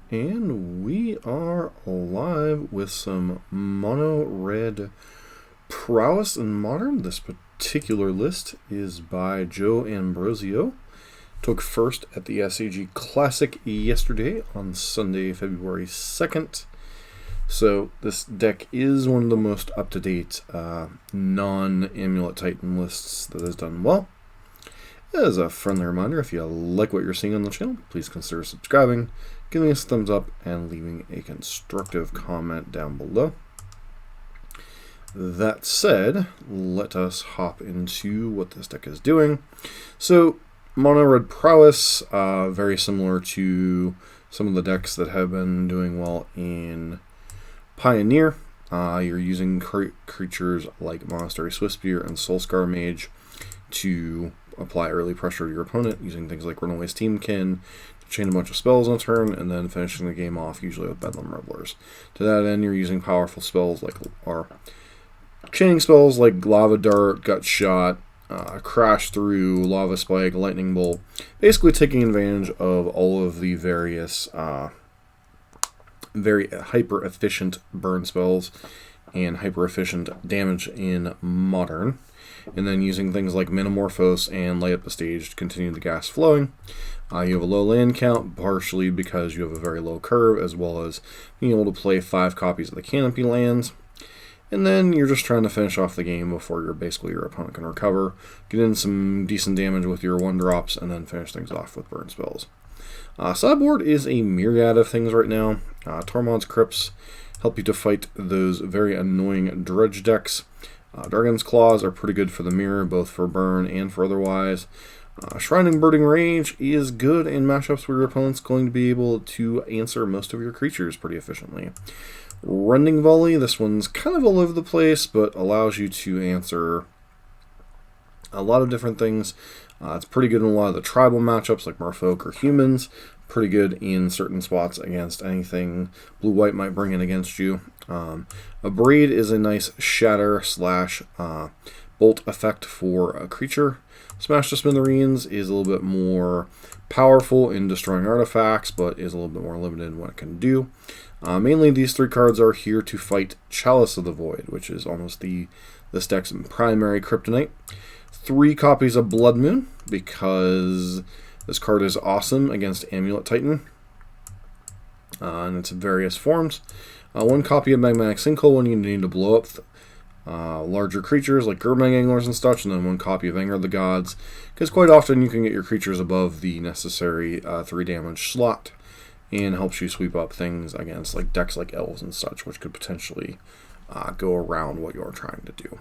And we are live with some mono red Prowess in Modern. This particular list is by Joe Ambrosio. Took first at the SAG Classic yesterday on Sunday, February 2nd. So this deck is one of the most up-to-date non-Amulet Titan lists that has done well. As a friendly reminder, if you like what you're seeing on the channel, please consider subscribing, giving us a thumbs up, and leaving a constructive comment down below. That said, let us hop into what this deck is doing. So, Mono Red Prowess, very similar to some of the decks that have been doing well in Pioneer. You're using creatures like Monastery Swiftspear and Soulscar Mage to apply early pressure to your opponent, using things like Runaway's Teamkin to chain a bunch of spells on a turn, and then finishing the game off usually with Bedlam Revelers. To that end, you're using powerful spells like chaining spells like Lava Dart, Gut Shot, Crash Through, Lava Spike, Lightning Bolt, basically taking advantage of all of the various very hyper-efficient burn spells and hyper-efficient damage in Modern, and then using things like Metamorphose and Light Up the Stage to continue the gas flowing. You have a low land count, partially because you have a very low curve, as well as being able to play 5 copies of the Canopy lands. And then you're just trying to finish off the game before your opponent can recover, get in some decent damage with your 1-drops, and then finish things off with burn spells. Sideboard is a myriad of things right now. Tormod's Crypts help you to fight those very annoying dredge decks. Dragon's Claws are pretty good for the mirror, both for burn and for otherwise. Shrining Birding Rage is good in matchups where your opponent's going to be able to answer most of your creatures pretty efficiently. Rending Volley, this one's kind of all over the place, but allows you to answer a lot of different things. It's pretty good in a lot of the tribal matchups like Merfolk or Humans. Pretty good in certain spots against anything blue-white might bring in against you. Abrade is a nice shatter / bolt effect for a creature. Smash to Smithereens is a little bit more powerful in destroying artifacts, but is a little bit more limited in what it can do. Mainly these 3 cards are here to fight Chalice of the Void, which is almost this deck's primary kryptonite. 3 copies of Blood Moon, because this card is awesome against Amulet Titan in its various forms. 1 copy of Magmatic Sinkhole when you need to blow up larger creatures like Gurmag Anglers and such, and then 1 copy of Anger of the Gods, because quite often you can get your creatures above the necessary 3 damage slot, and helps you sweep up things against like decks like Elves and such, which could potentially go around what you're trying to do.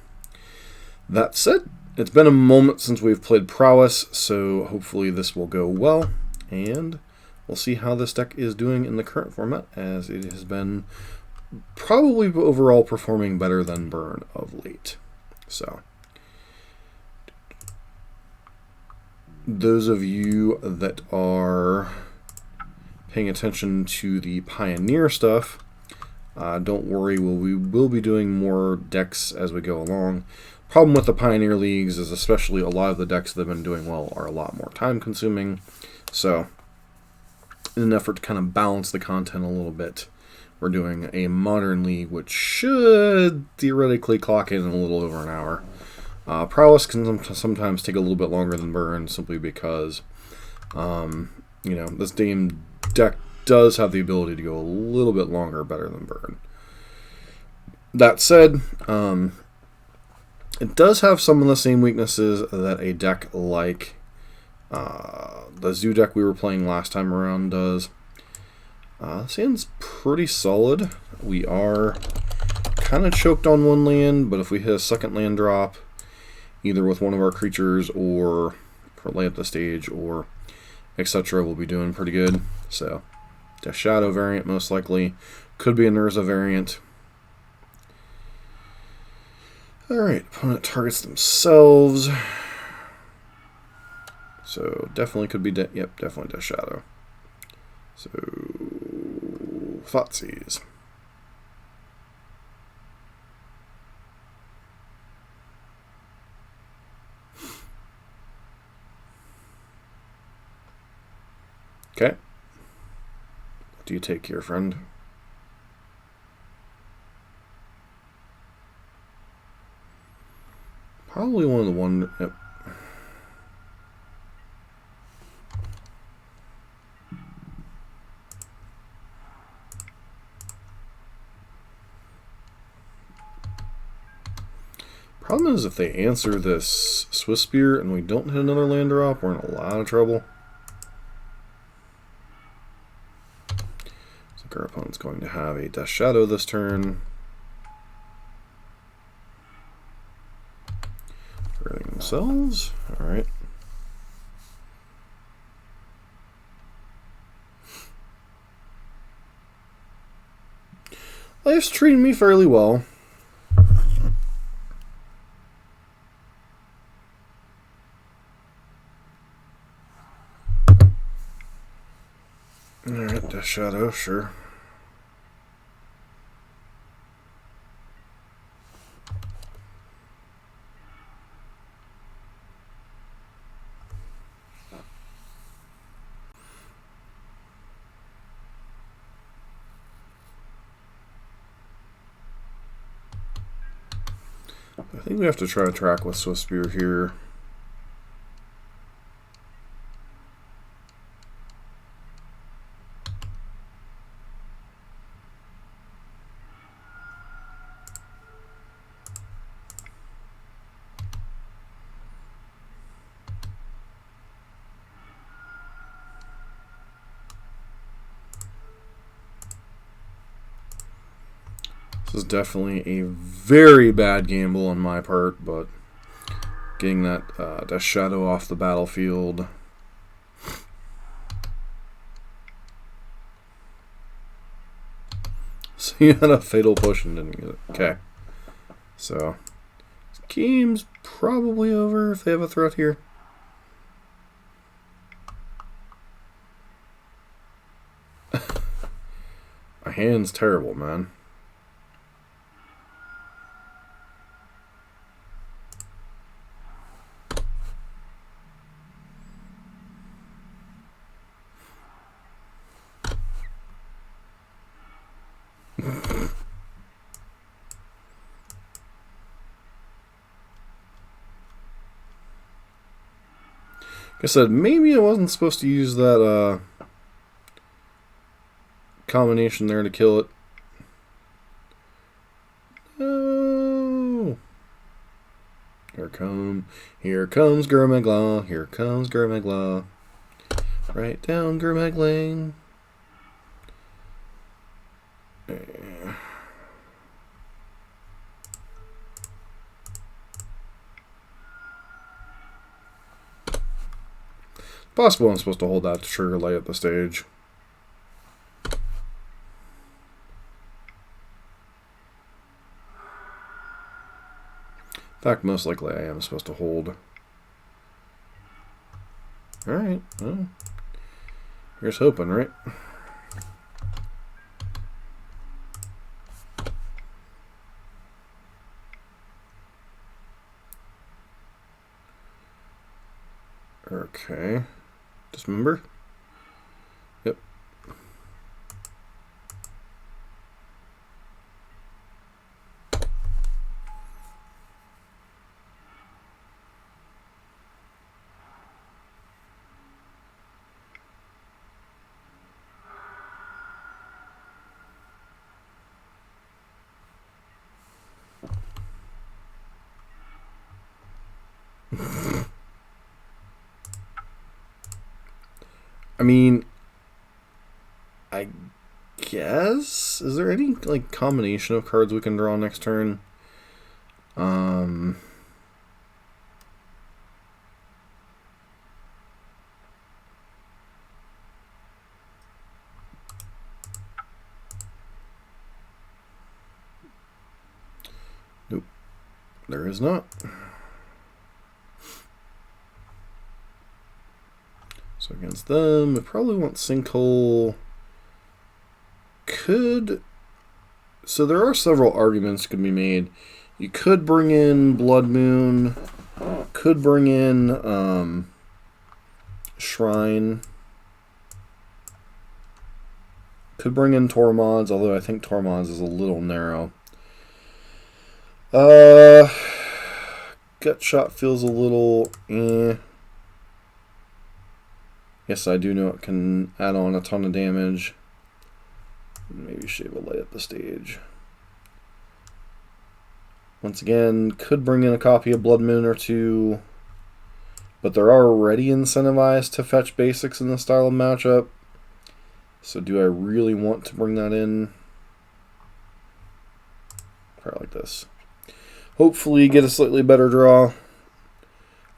That said, it's been a moment since we've played Prowess, so hopefully this will go well, and we'll see how this deck is doing in the current format, as it has been probably overall performing better than Burn of late. So, those of you that are paying attention to the Pioneer stuff, don't worry, we will be doing more decks as we go along. Problem with the Pioneer Leagues is especially a lot of the decks that have been doing well are a lot more time consuming. So, in an effort to kind of balance the content a little bit, we're doing a Modern League, which should theoretically clock in a little over an hour. Prowess can sometimes take a little bit longer than Burn, simply because, this game deck does have the ability to go a little bit longer better than Burn. That said, it does have some of the same weaknesses that a deck like the Zoo deck we were playing last time around does. This hand's pretty solid. We are kind of choked on 1 land, but if we hit a 2nd land drop, either with one of our creatures or for Lay Up the Stage or etc., we'll be doing pretty good. So, Death Shadow variant most likely. Could be a Nurza variant. Alright, opponent targets themselves. So, definitely could be, definitely Death Shadow. So, Thoughtseize. Okay. What do you take here, friend? Probably one of the one... Yep. Problem is, if they answer this Swiss Spear and we don't hit another land drop, we're in a lot of trouble. So our opponent's going to have a Death Shadow this turn. Hurting themselves. Alright. Life's treating me fairly well. Alright, Death Shadow, sure. I think we have to try to track with Swiss Spear here. This is definitely a very bad gamble on my part, but getting that Death Shadow off the battlefield. So you had a Fatal Push and didn't get it. Okay. So, this game's probably over if they have a threat here. My hand's terrible, man. Like I said, maybe I wasn't supposed to use that combination there to kill it. No. Here comes Gurmaglaw. Here comes Gurmaglaw. Right down Gurmag Lane. Possible I'm supposed to hold that to trigger light up the stage. In fact, most likely I am supposed to hold. Alright, well, here's hoping, right? Okay. Dismember? Yep. I mean, I guess, is there any like combination of cards we can draw next turn? Nope, there is not. So against them, we probably want Sinkhole. So there are several arguments that could be made. You could bring in Blood Moon, could bring in Shrine. Could bring in Tormod's, although I think Tormod's is a little narrow. Gut Shot feels a little eh. Yes, I do know it can add on a ton of damage. Maybe Shave will light up the stage. Once again, could bring in a copy of Blood Moon or two, but they're already incentivized to fetch basics in this style of matchup. So do I really want to bring that in? Probably like this. Hopefully get a slightly better draw.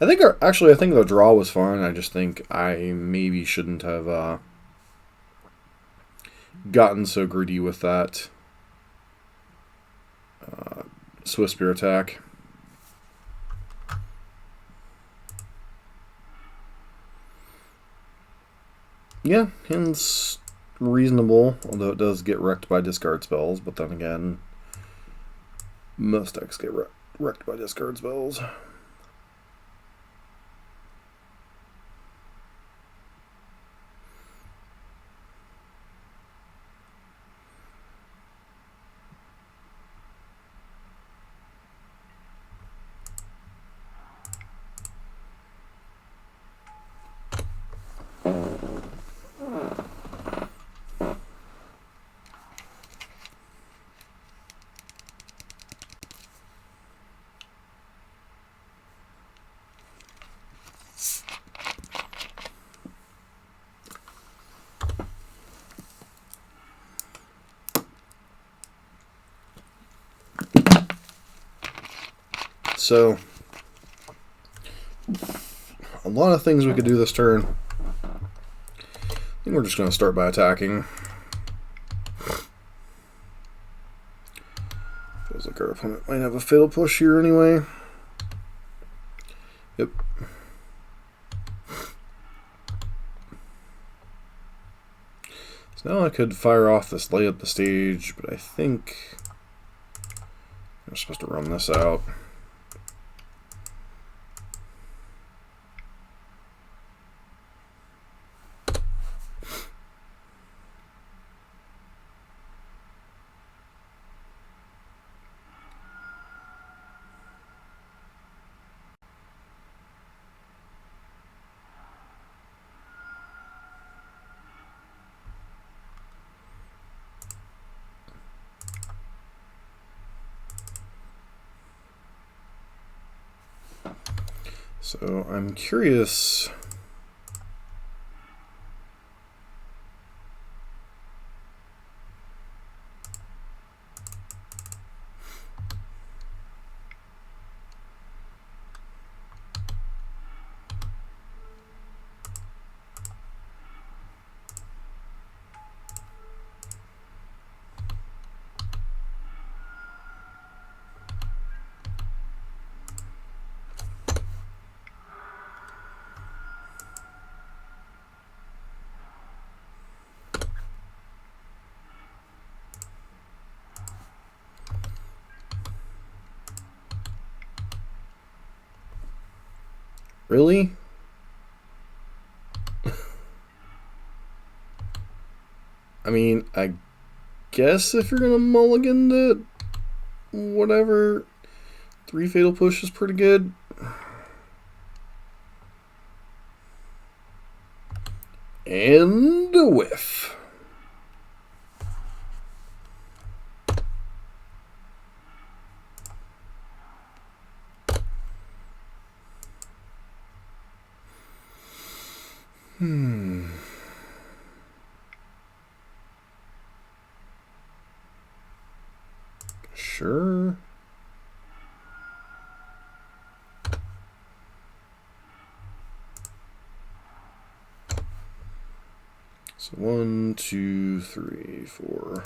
I think the draw was fine. I just think I maybe shouldn't have gotten so greedy with that Swiss Spear attack. Yeah, hand's reasonable, although it does get wrecked by discard spells, but then again, most decks get wrecked by discard spells. So, a lot of things we could do this turn. I think we're just going to start by attacking. Feels like our opponent might have a fatal push here anyway. Yep. So now I could fire off this lay up the stage, but I think I'm supposed to run this out. So I'm curious. Really? I mean, I guess if you're going to mulligan to whatever, 3 fatal push is pretty good. And a whiff. Sure. So 1, 2, 3, 4.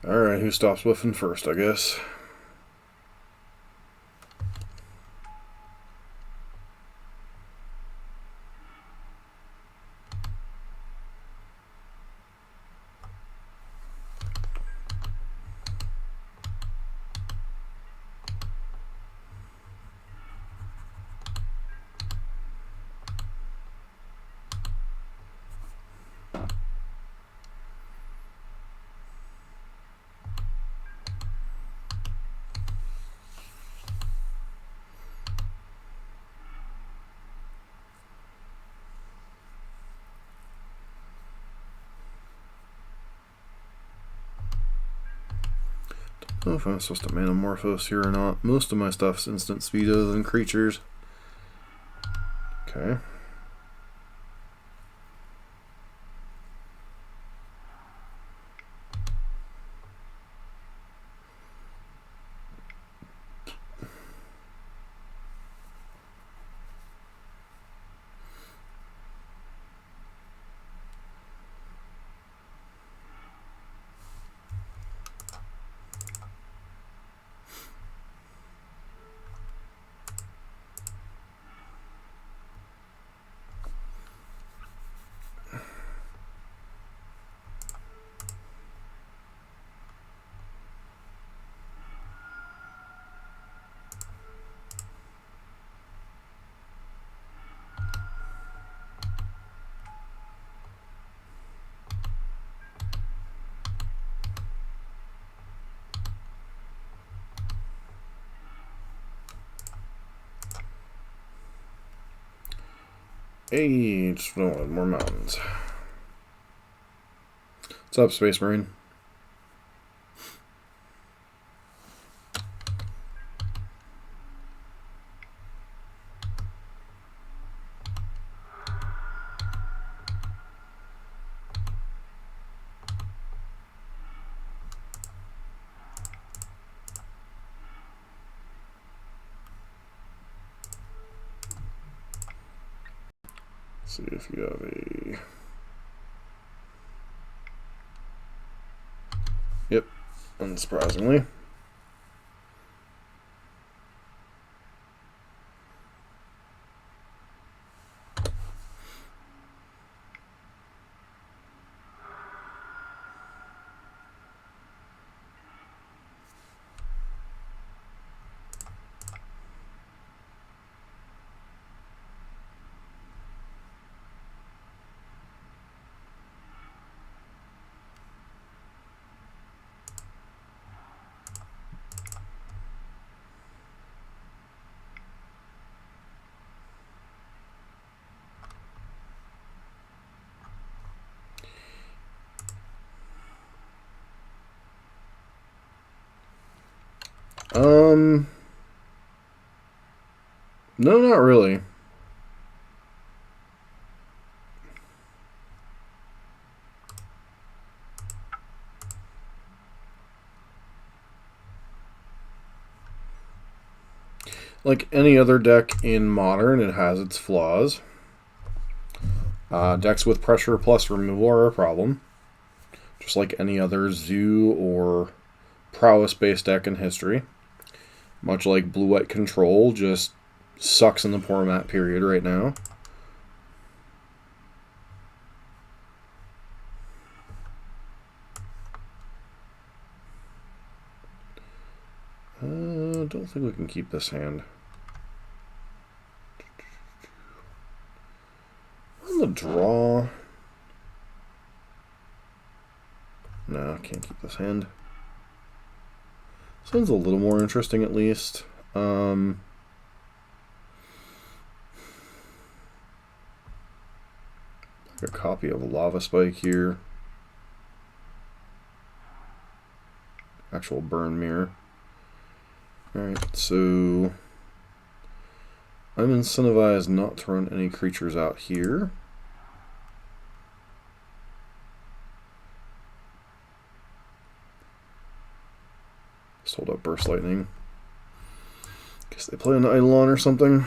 Alright, who stops whiffing first, I guess? don't know if I'm supposed to Manamorphose here or not. Most of my stuff's instant speed other than creatures. Okay. Hey, just want more mountains. What's up, Space Marine? See if you have a... Yep, unsurprisingly. No, not really. Like any other deck in Modern, it has its flaws. Decks with pressure plus removal are a problem. Just like any other Zoo or Prowess-based deck in history. Much like Blue-White Control, just sucks in the format period right now. I don't think we can keep this hand. On the draw. No, I can't keep this hand. This one's a little more interesting at least. Like a copy of Lava Spike here. Actual Burn Mirror. Alright, so I'm incentivized not to run any creatures out here. Just hold up Burst Lightning. Guess they play an Eidolon or something.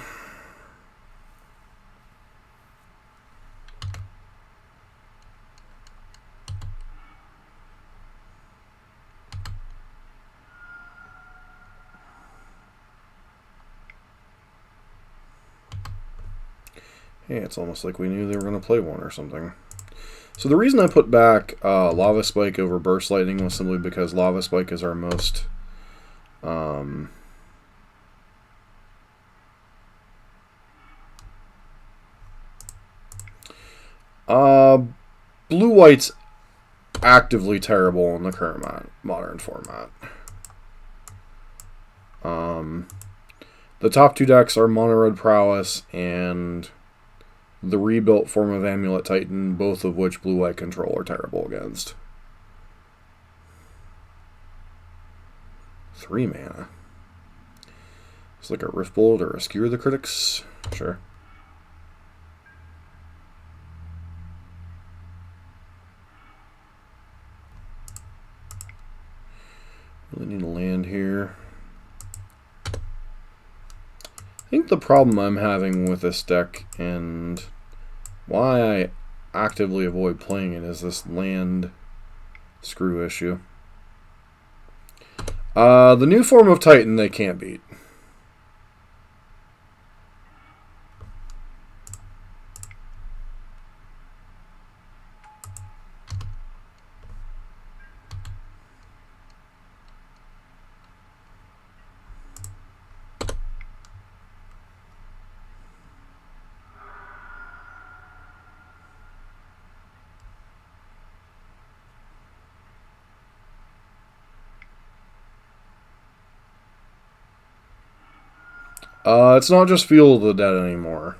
Hey, it's almost like we knew they were going to play one or something. So the reason I put back Lava Spike over Burst Lightning was simply because Lava Spike is our most... Blue-White's actively terrible in the current Modern format. The top two decks are Mono Red Prowess and the rebuilt form of Amulet Titan, both of which Blue-White Control are terrible against. 3 mana. It's like a Rift Bolt or a Skewer the Critics. Sure. Really need a land here. I think the problem I'm having with this deck and why I actively avoid playing it is this land screw issue. The new form of Titan they can't beat. It's not just Field of the Dead anymore.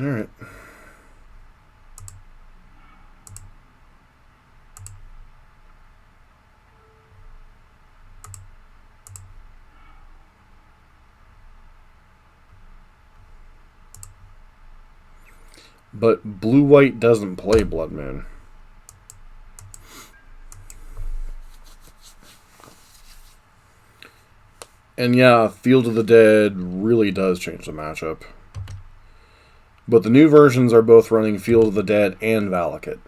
Alright. But blue-white doesn't play Blood Moon. And yeah, Field of the Dead really does change the matchup. But the new versions are both running Field of the Dead and Valakut.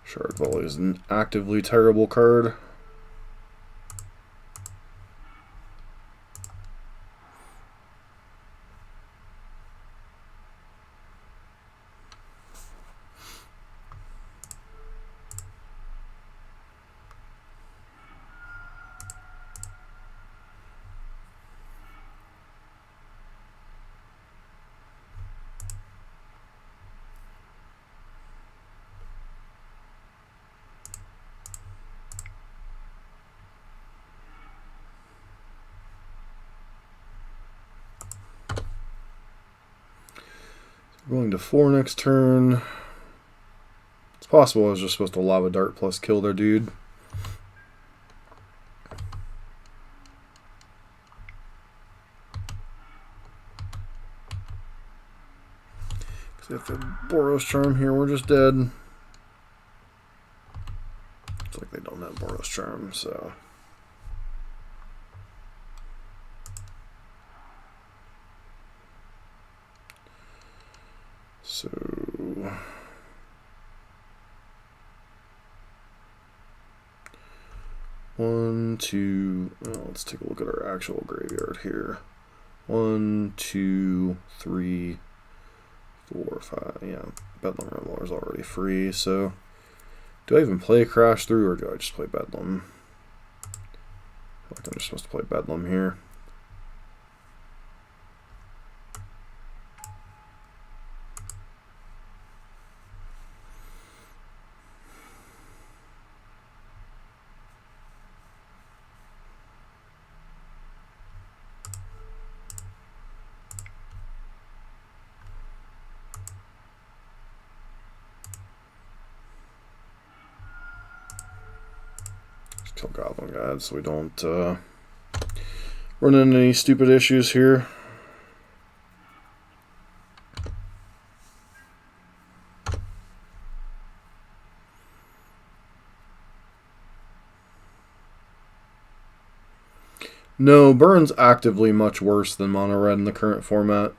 Shard Volley is an actively terrible card. Going to 4 next turn. It's possible I was just supposed to Lava Dart plus kill their dude. Because if they Boros Charm here, we're just dead. Looks like they don't have Boros Charm, so... So... One, two... Oh, let's take a look at our actual graveyard here. 1, 2, 3, 4, 5... Yeah, Bedlam Rambler is already free, so... Do I even play Crash Through, or do I just play Bedlam? I feel like I'm just supposed to play Bedlam here. Kill Goblin God so we don't run into any stupid issues here. No, Burn's actively much worse than Mono Red in the current format.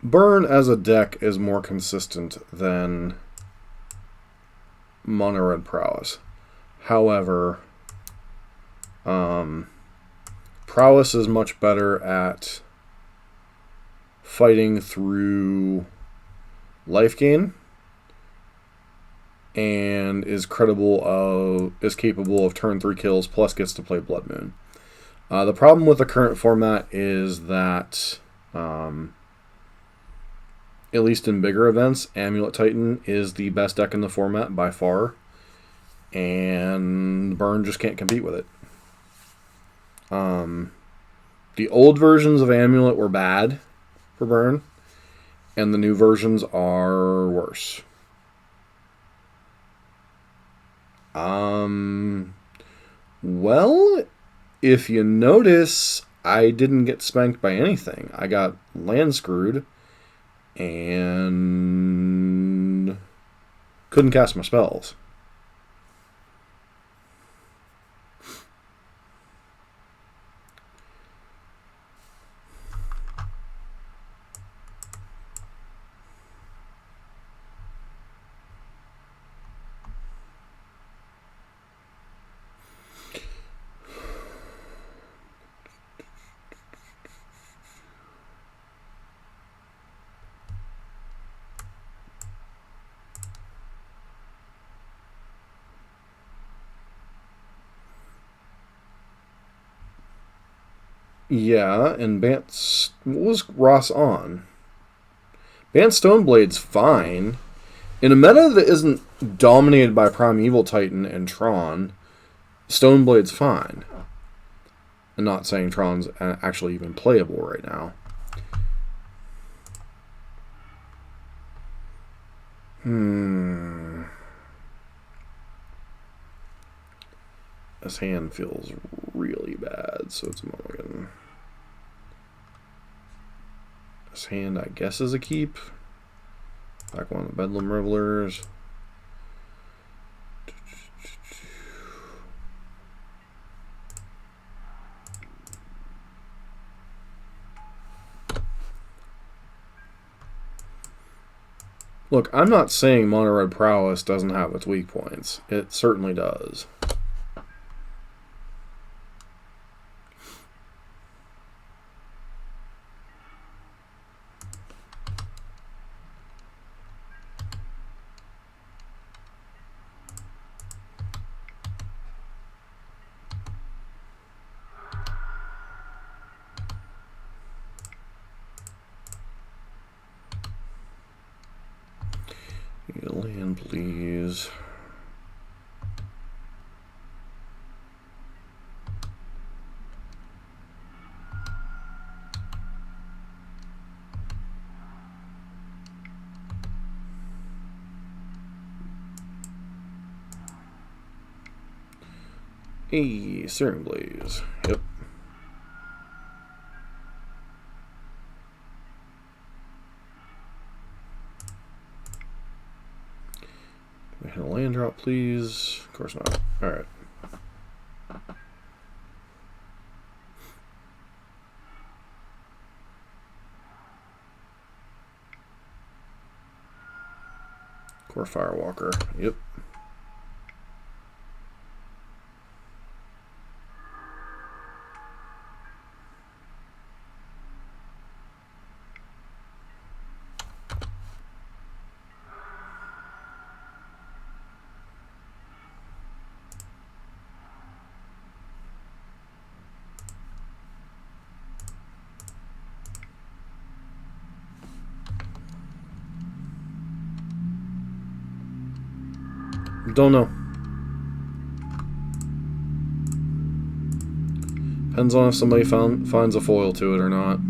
Burn as a deck is more consistent than Mono Red Prowess. However, Prowess is much better at fighting through life gain and is capable of turn 3 kills plus gets to play Blood Moon. The problem with the current format is that at least in bigger events, Amulet Titan is the best deck in the format by far, and Burn just can't compete with it. The old versions of Amulet were bad for Burn, and the new versions are worse. Well, if you notice, I didn't get spanked by anything. I got land screwed and couldn't cast my spells. Yeah, and what was Ross on? Bant Stoneblade's fine. In a meta that isn't dominated by Primeval Titan and Tron, Stoneblade's fine. I'm not saying Tron's actually even playable right now. This hand feels really bad, so it's a mulligan. This hand, I guess, is a keep. Back one of the Bedlam Revelers. Look, I'm not saying Mono Red Prowess doesn't have its weak points. It certainly does. Land, please. Hey, Searing Blaze. Yep. Can we hit a land drop, please? Of course not. Alright. Core Firewalker. Yep. Don't know. Depends on if somebody finds a foil to it or not.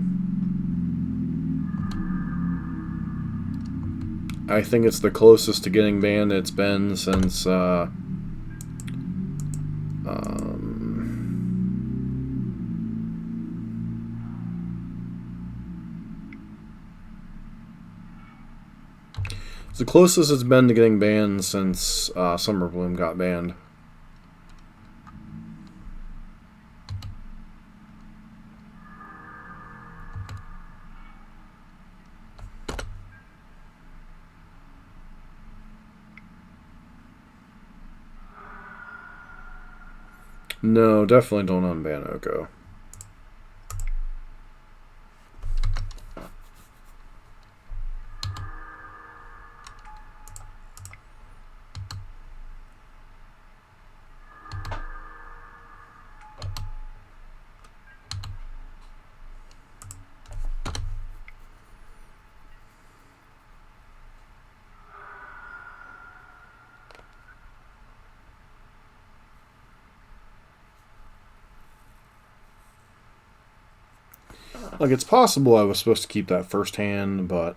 I think it's the closest to getting banned it's been since It's the closest it's been to getting banned since Summer Bloom got banned. No, definitely don't unban Oko. Like, it's possible I was supposed to keep that first hand, but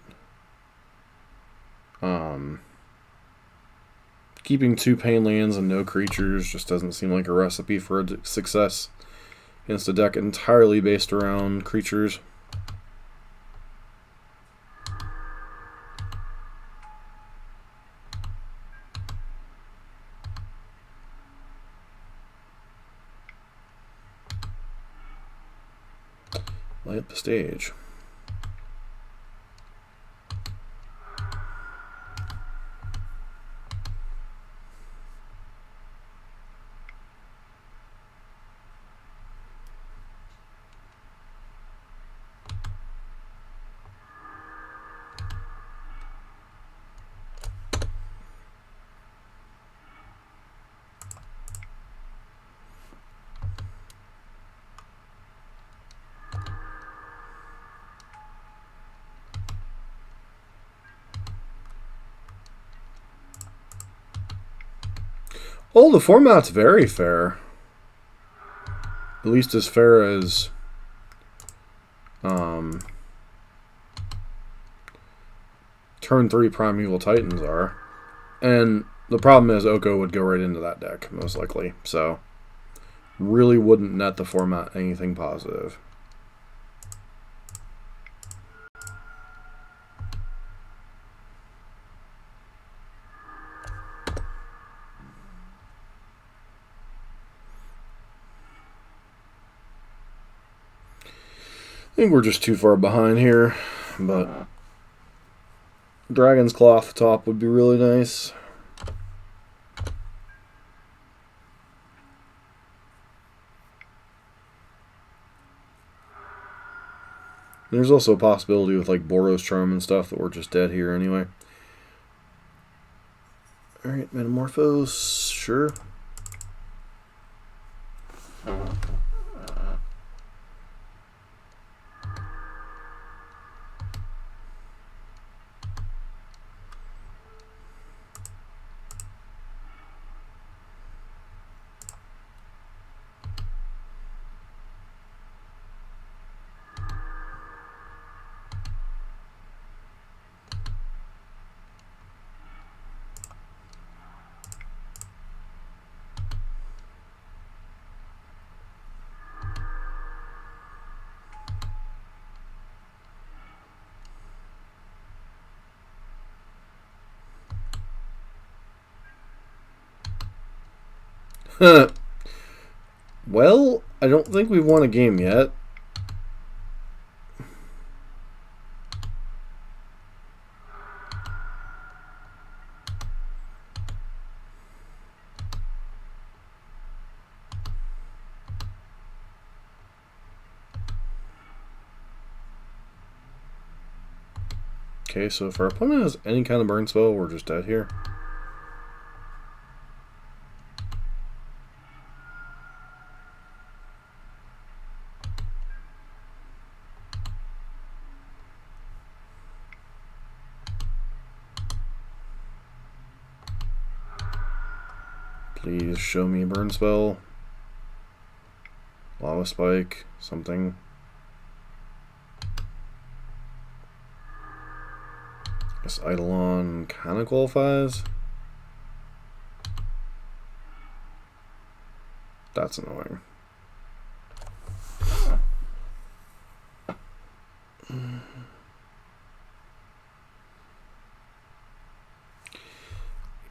keeping 2 pain lands and no creatures just doesn't seem like a recipe for success against a deck entirely based around creatures. Light up the stage. Oh, the format's very fair. At least as fair as turn 3 Primeval Titans are. And the problem is Oko would go right into that deck, most likely. So, really wouldn't net the format anything positive. I think we're just too far behind here, but Dragon's Claw off the top would be really nice. There's also a possibility with like Boros Charm and stuff that we're just dead here anyway. Alright, Metamorphose, sure. Well, I don't think we've won a game yet. Okay, so if our opponent has any kind of burn spell, we're just dead here. Please show me a burn spell. Lava Spike, something. Guess Eidolon kind of qualifies. That's annoying.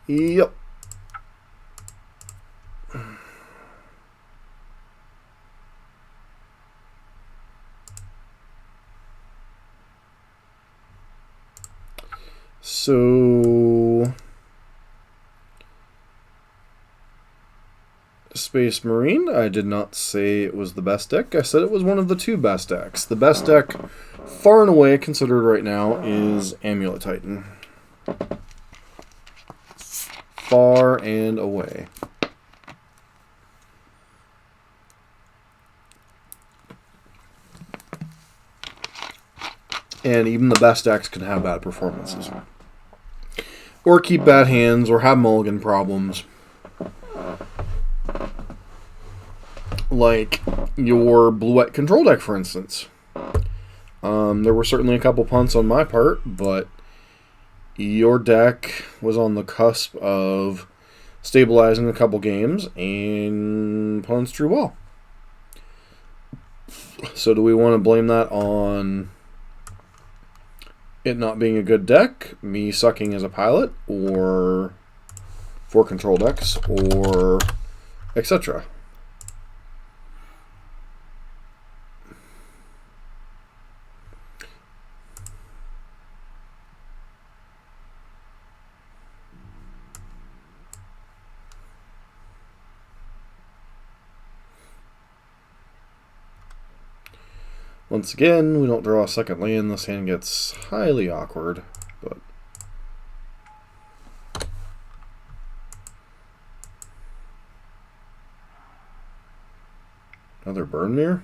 Yep. So, Space Marine, I did not say it was the best deck. I said it was one of the 2 best decks. The best deck, far and away, considered right now, is Amulet Titan. Far and away. And even the best decks can have bad performances. Or keep bad hands, or have mulligan problems. Like your Bluette control deck, for instance. There were certainly a couple punts on my part, but your deck was on the cusp of stabilizing a couple games, and opponents drew well. So do we want to blame that on it not being a good deck, me sucking as a pilot, or 4 control decks, or etc.? Once again, we don't draw a second land. This hand gets highly awkward, but another burn mirror.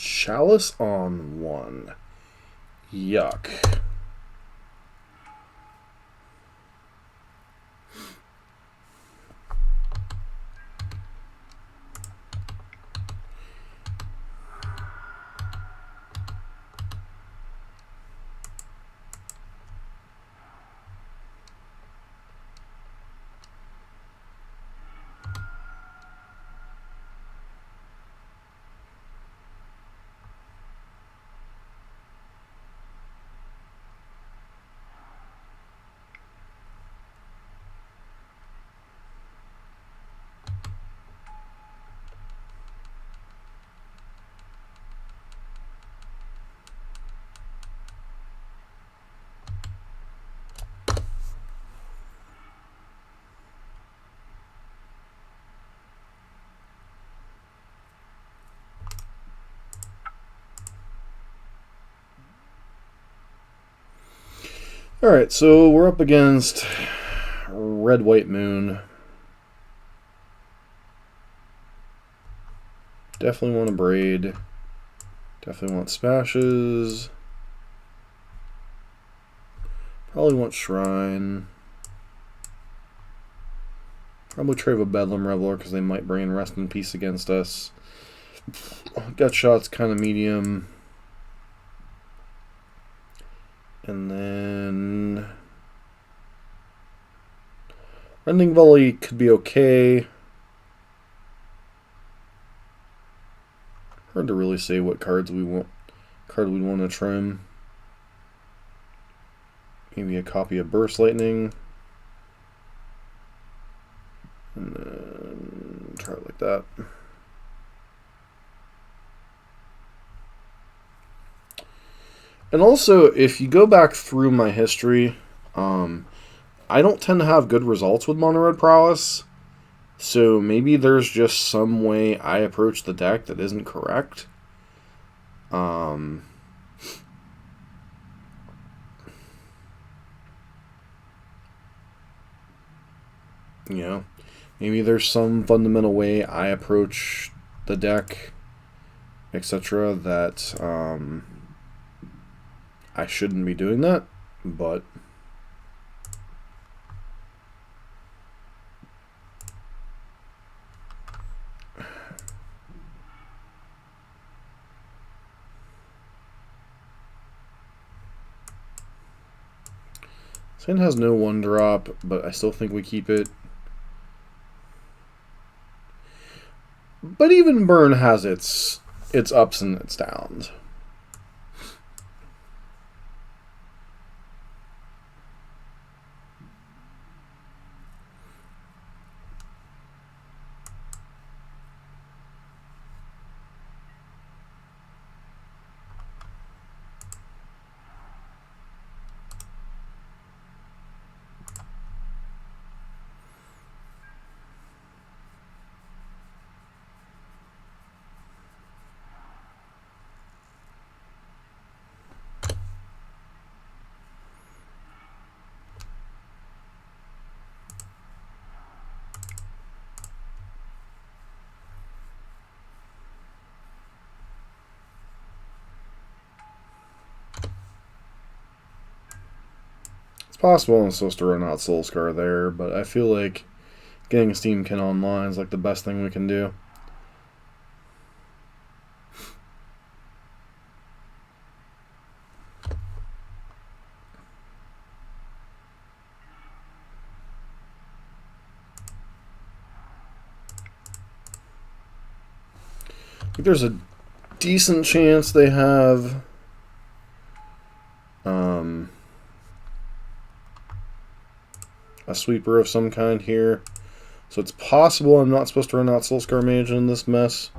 Chalice on 1. Yuck. Alright, so we're up against Red White Moon. Definitely want a Braid. Definitely want Spashes. Probably want Shrine. Probably trade a Bedlam Reveler because they might bring in Rest in Peace against us. Gut Shot's kind of medium. And then Rending Volley could be okay. Hard to really say what cards we want. Card we'd want to trim. Maybe a copy of Burst Lightning. And then try it like that. And also, if you go back through my history, I don't tend to have good results with Mono Red Prowess. So maybe there's just some way I approach the deck that isn't correct. You know, maybe there's some fundamental way I approach the deck, etc., that I shouldn't be doing that, but Sin has no 1-drop, but I still think we keep it. But even Burn has its ups and its downs. It's possible I'm supposed to run out Soulscar there, but I feel like getting a Steamkin online is like the best thing we can do. I think there's a decent chance they have a sweeper of some kind here. So it's possible I'm not supposed to run out Soulscar Mage in this mess.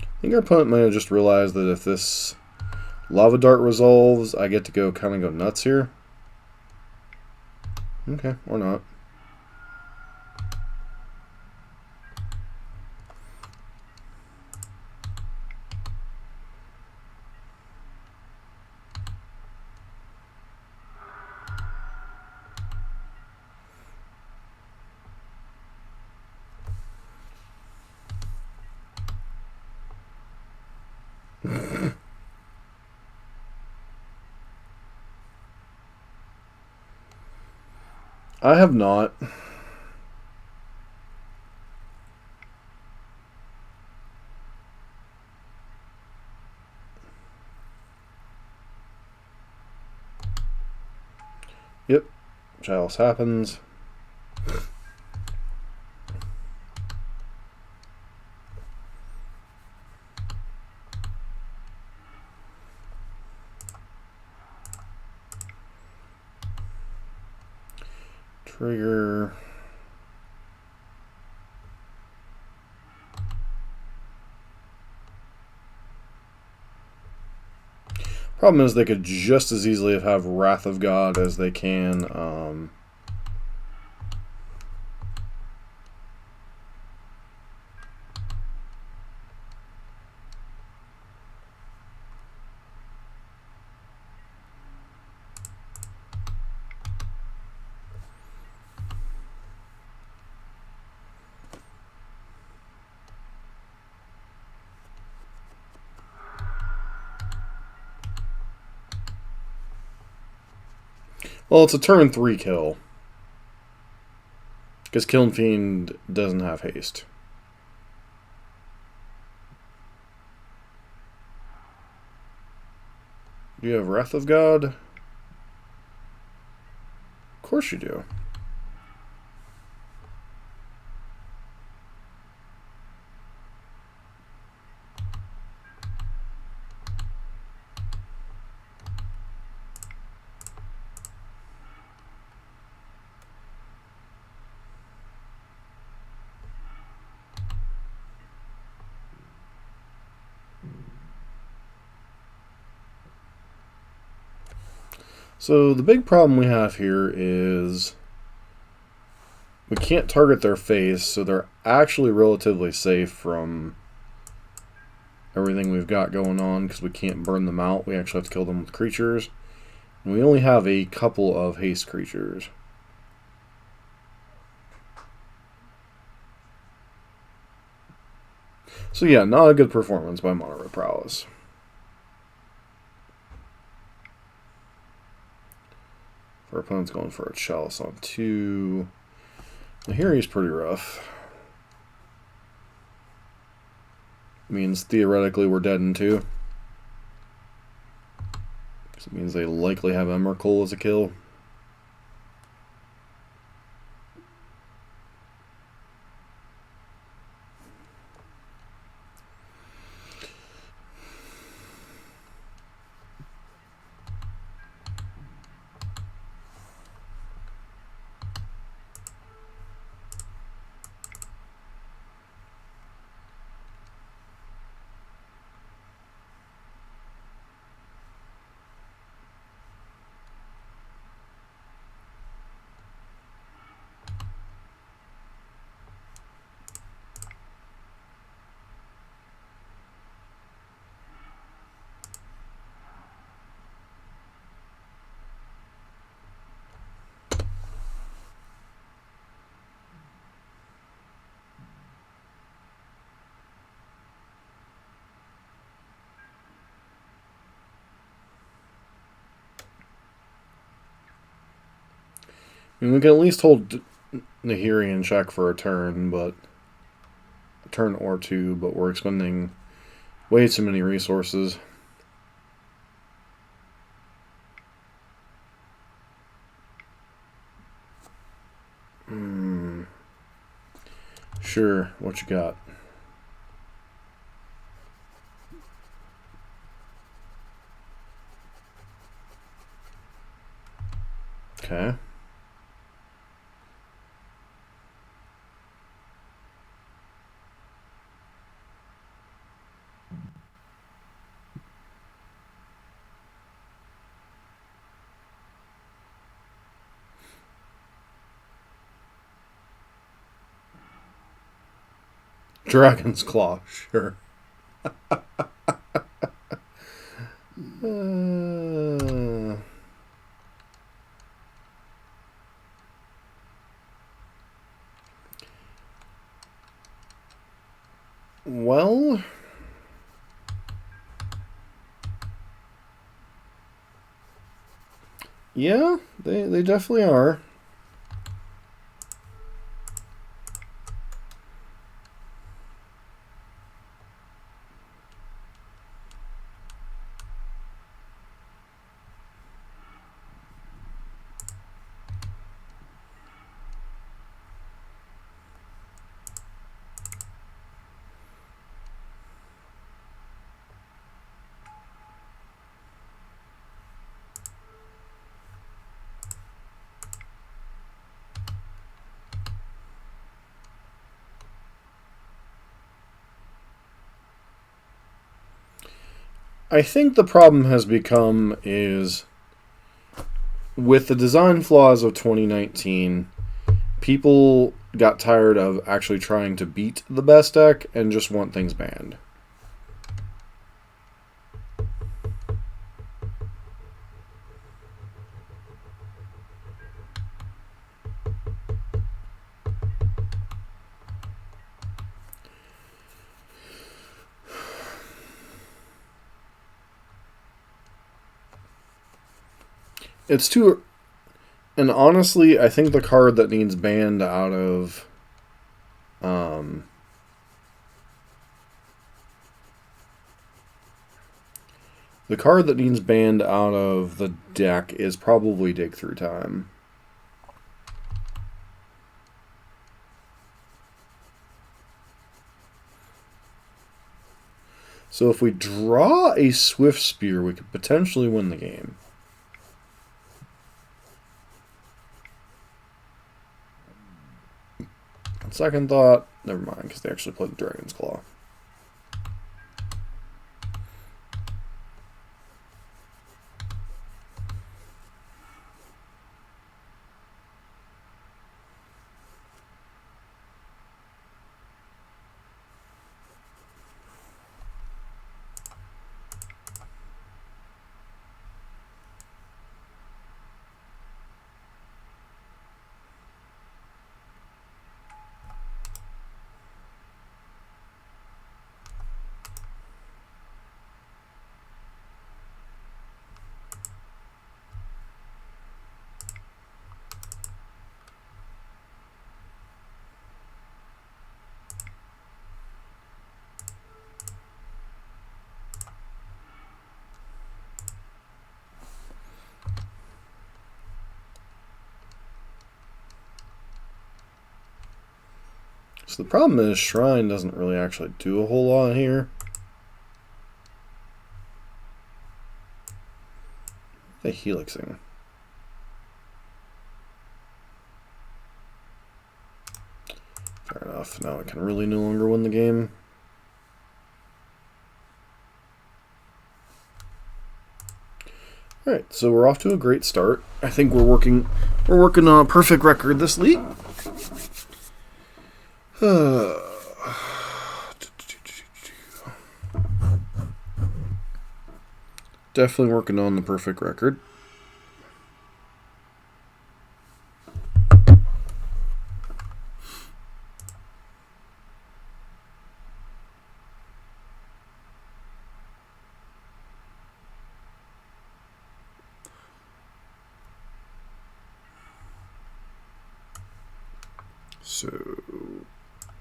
I think our opponent might have just realized that if this Lava Dart resolves, I get to kind of go nuts here. Okay, or not. I have not. Yep. Which else happens? Trigger. Problem is they could just as easily have Wrath of God as they can well, it's a turn 3 kill. Because Kiln Fiend doesn't have haste. Do you have Wrath of God? Of course you do. So the big problem we have here is we can't target their face, so they're actually relatively safe from everything we've got going on because we can't burn them out. We actually have to kill them with creatures. And we only have a couple of haste creatures. So yeah, not a good performance by Mono Prowess. Our opponent's going for a Chalice on 2. Here he's pretty rough. Means theoretically we're dead in 2. It means they likely have Emrakul as a kill. I mean, we can at least hold Nahiri in check for a turn, but a turn or 2, but we're expending way too many resources. Sure, what you got? Okay. Dragon's Claw, sure. Well, yeah, they definitely are. I think the problem has become is with the design flaws of 2019, people got tired of actually trying to beat the best deck and just want things banned. It's too... And honestly, I think the card that needs banned out of... the card that needs banned out of the deck is probably Dig Through Time. So if we draw a Swift Spear, we could potentially win the game. On second thought, never mind, because they actually played the Dragon's Claw. So the problem is Shrine doesn't really actually do a whole lot here. The Helixing. Fair enough. Now I can really no longer win the game. Alright, so we're off to a great start. I think we're working on a perfect record this league. Definitely working on the perfect record. So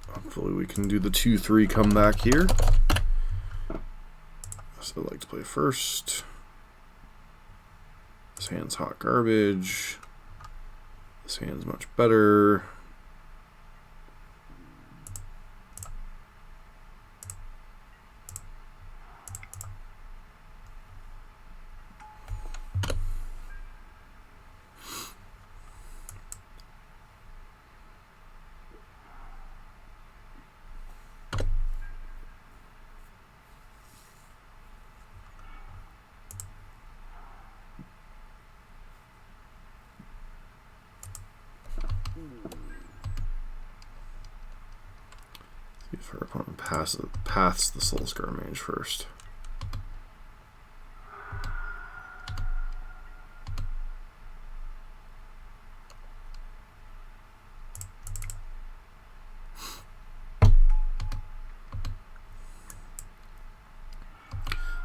hopefully we can do the 2-3 comeback here. So I'd like to play first. This hand's hot garbage. This hand's much better. See if her opponent paths the Soul Skirmage first.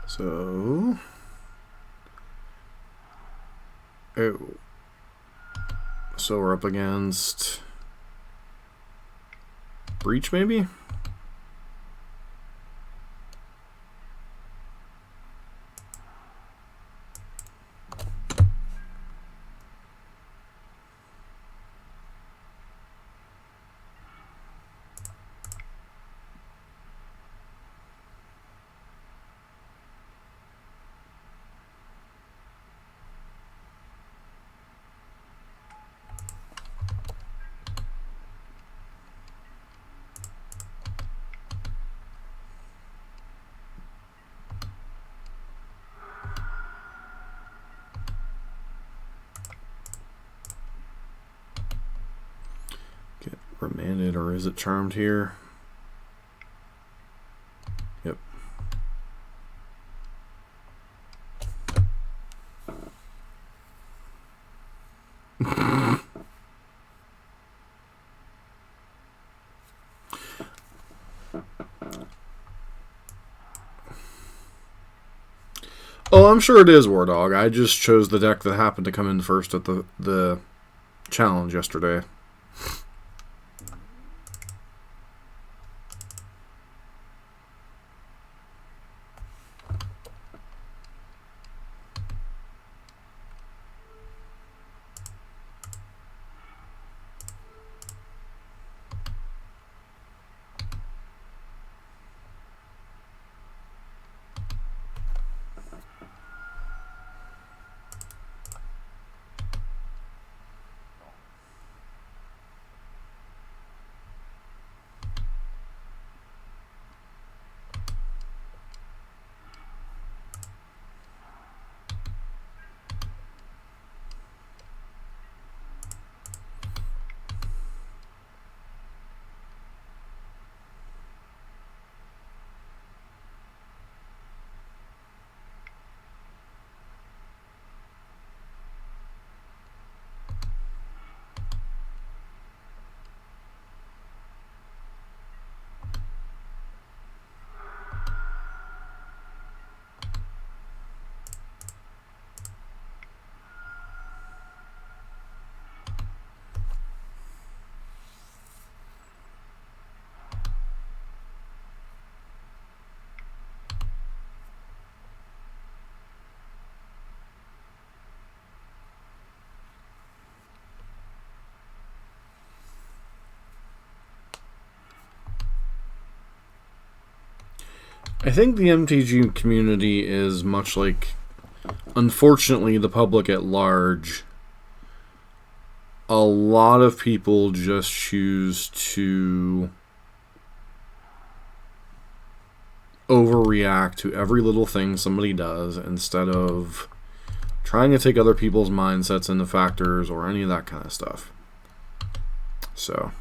So, so we're up against Breach, maybe? Get remanded, or is it charmed here? Yep. Oh, I'm sure it is War Dog. I just chose the deck that happened to come in first at the challenge yesterday. I think the MTG community is much like, unfortunately, the public at large. A lot of people just choose to overreact to every little thing somebody does instead of trying to take other people's mindsets into factors or any of that kind of stuff. So,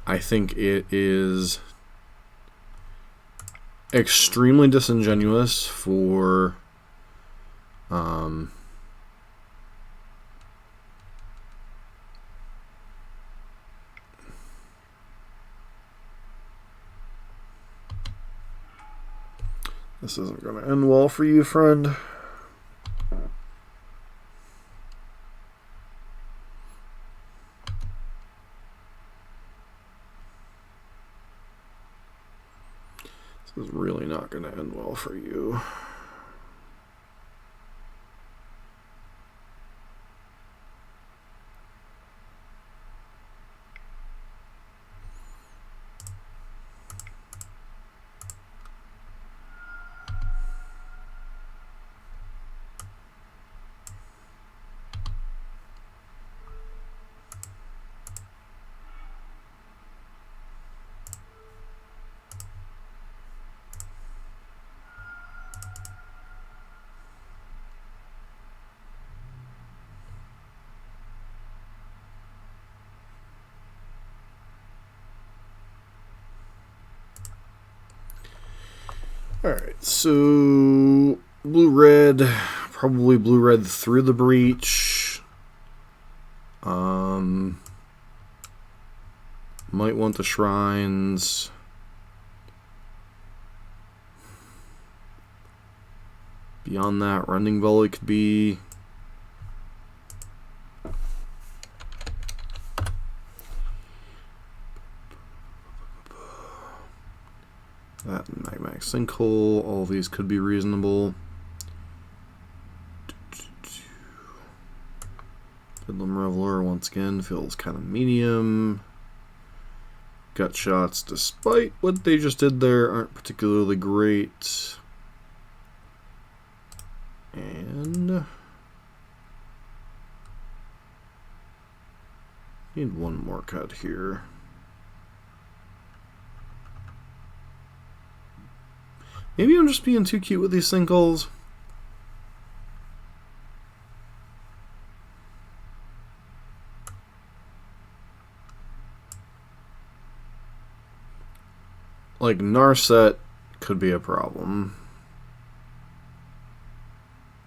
I think it is extremely disingenuous for this isn't going to end well for you, friend. This is really not going to end well for you. Alright, so blue-red, probably blue-red through the breach. Might want the shrines. Beyond that, Rending Volley could be. That and Magmatic Sinkhole, all of these could be reasonable. Bedlam Reveler, once again, feels kind of medium. Gut shots, despite what they just did there, aren't particularly great. And need one more cut here. Maybe I'm just being too cute with these sinkholes. Like, Narset could be a problem.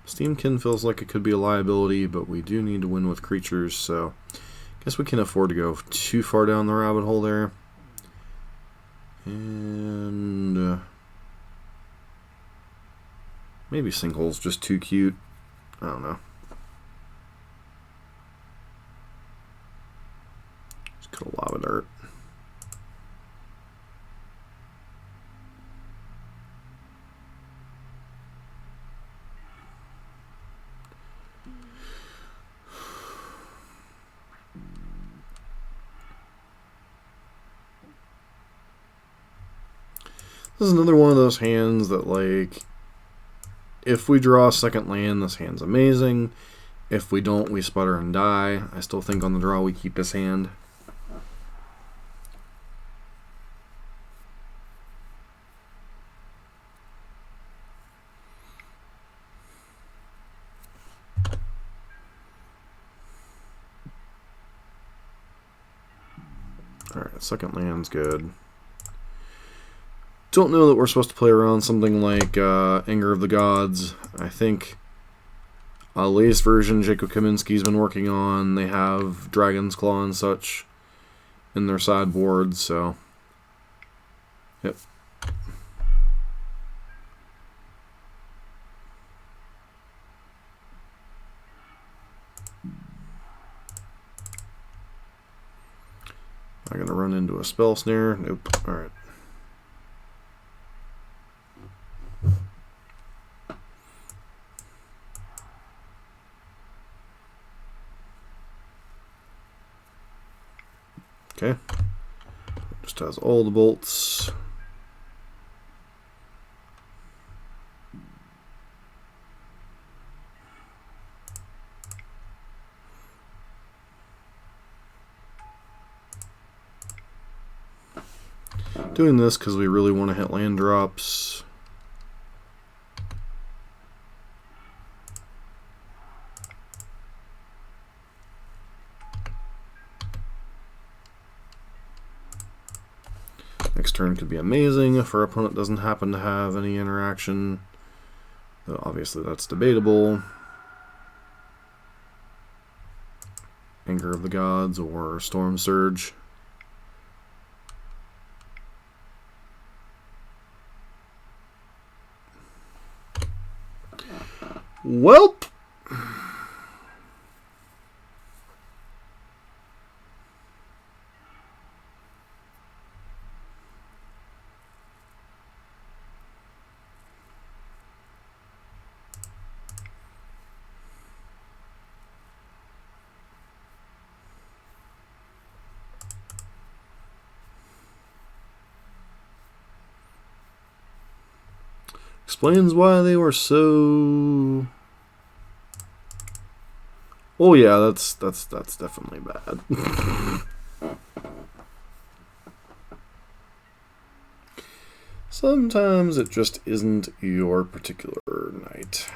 Steamkin feels like it could be a liability, but we do need to win with creatures, so I guess we can't afford to go too far down the rabbit hole there. And maybe Sinkhole's just too cute. I don't know. Just cut a Lava Dart. This is another one of those hands that, like, if we draw a second land, this hand's amazing. If we don't, we sputter and die. I still think on the draw we keep this hand. Alright, second land's good. Don't know that we're supposed to play around something like Anger of the Gods. I think latest version Jacob Kaminsky's been working on, they have Dragon's Claw and such in their sideboard, so yep. Am I gonna run into a spell snare? Nope. Alright. Okay, just has all the bolts. Doing this because we really want to hit land drops. Next turn could be amazing if our opponent doesn't happen to have any interaction. Though obviously that's debatable. Anger of the Gods or Storm Surge. Welp! Explains why they were so... Oh yeah, that's definitely bad. Sometimes it just isn't your particular night.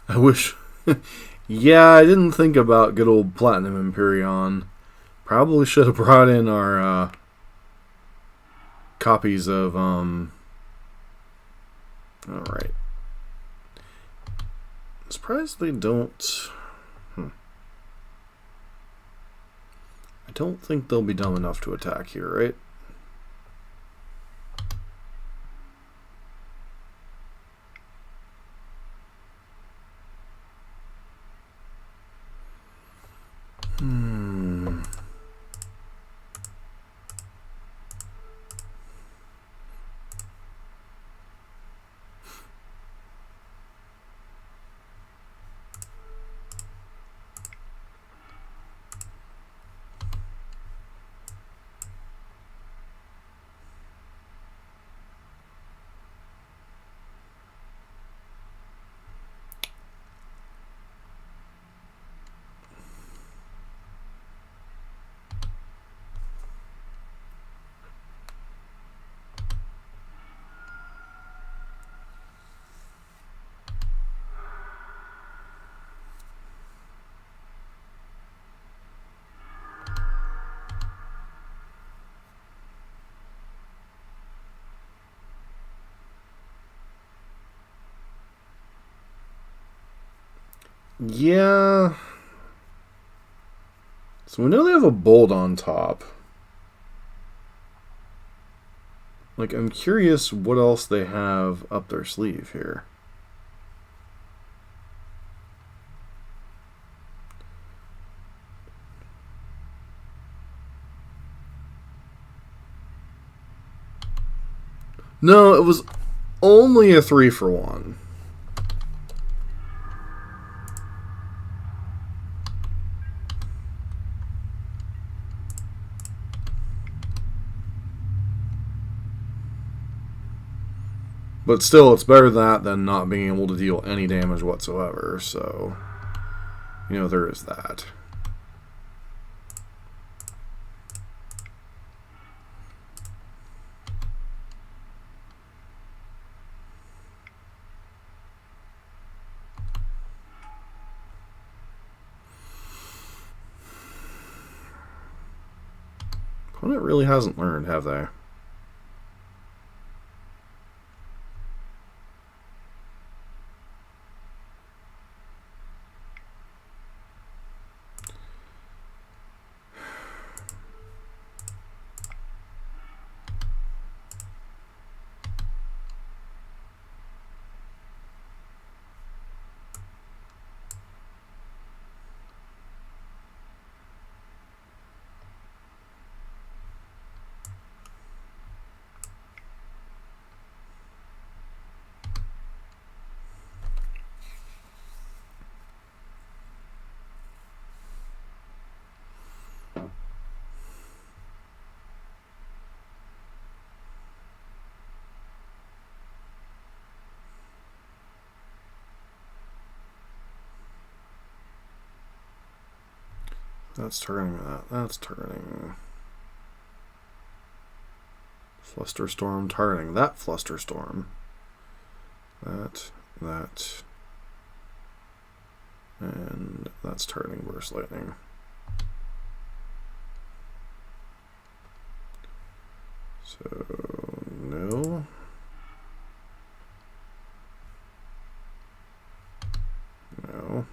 I wish... Yeah, I didn't think about good old Platinum Empyrean. Probably should have brought in our copies of... Alright. I'm surprised they don't... I don't think they'll be dumb enough to attack here, right? Yeah. So we know they have a bold on top. Like, I'm curious what else they have up their sleeve here. No, it was only a 3-for-1. But still, it's better that than not being able to deal any damage whatsoever, so... You know, there is that. Opponent really hasn't learned, have they? That's turning that. That's turning. Flusterstorm turning that Flusterstorm. That. And that's turning Burst Lightning. So, no. No.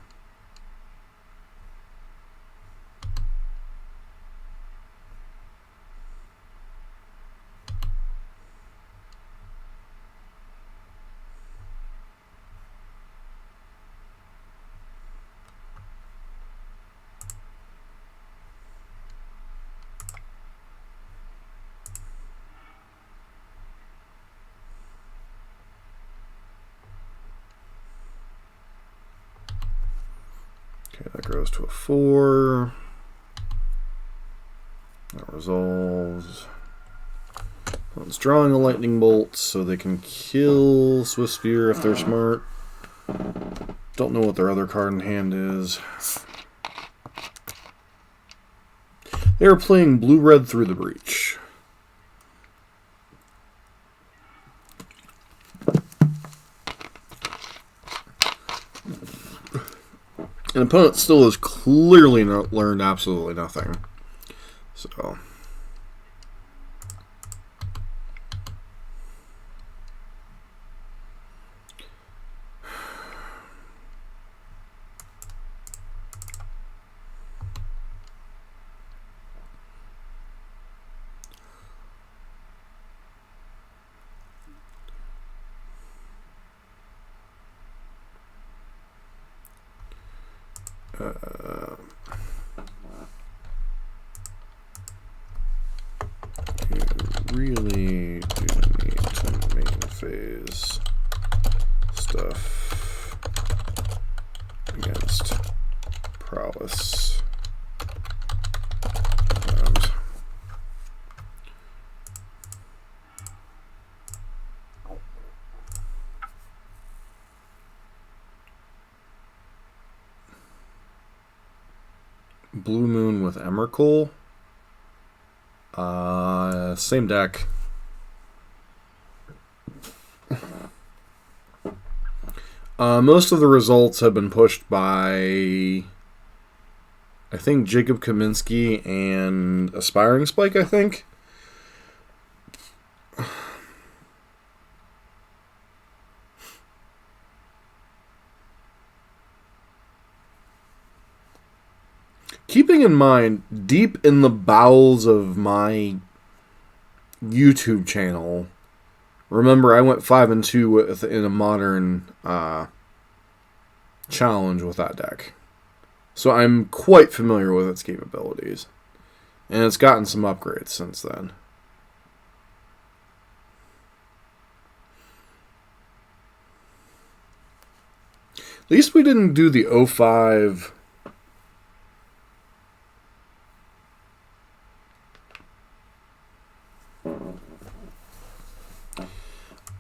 Okay, that grows to a 4. That resolves. It's drawing a lightning bolt so they can kill Swiftspear if they're smart. Don't know what their other card in hand is. They're playing blue-red through the breach. An opponent still has clearly learned absolutely nothing. So... you really do need to main phase stuff against Prowess. And Blue Moon with Emrakul. Same deck. Most of the results have been pushed by, I think, Jacob Kaminsky and Aspiring Spike, I think. Keeping in mind, deep in the bowels of my YouTube channel, remember I went 5-2 in a modern challenge with that deck. So I'm quite familiar with its capabilities. And it's gotten some upgrades since then. At least we didn't do the 05...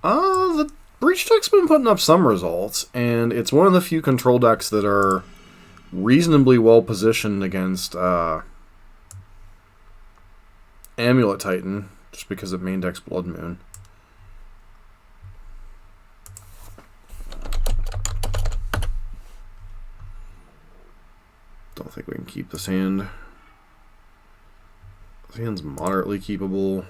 The Breach deck's been putting up some results, and it's one of the few control decks that are reasonably well positioned against Amulet Titan, just because it main decks Blood Moon. Don't think we can keep this hand. This hand's moderately keepable.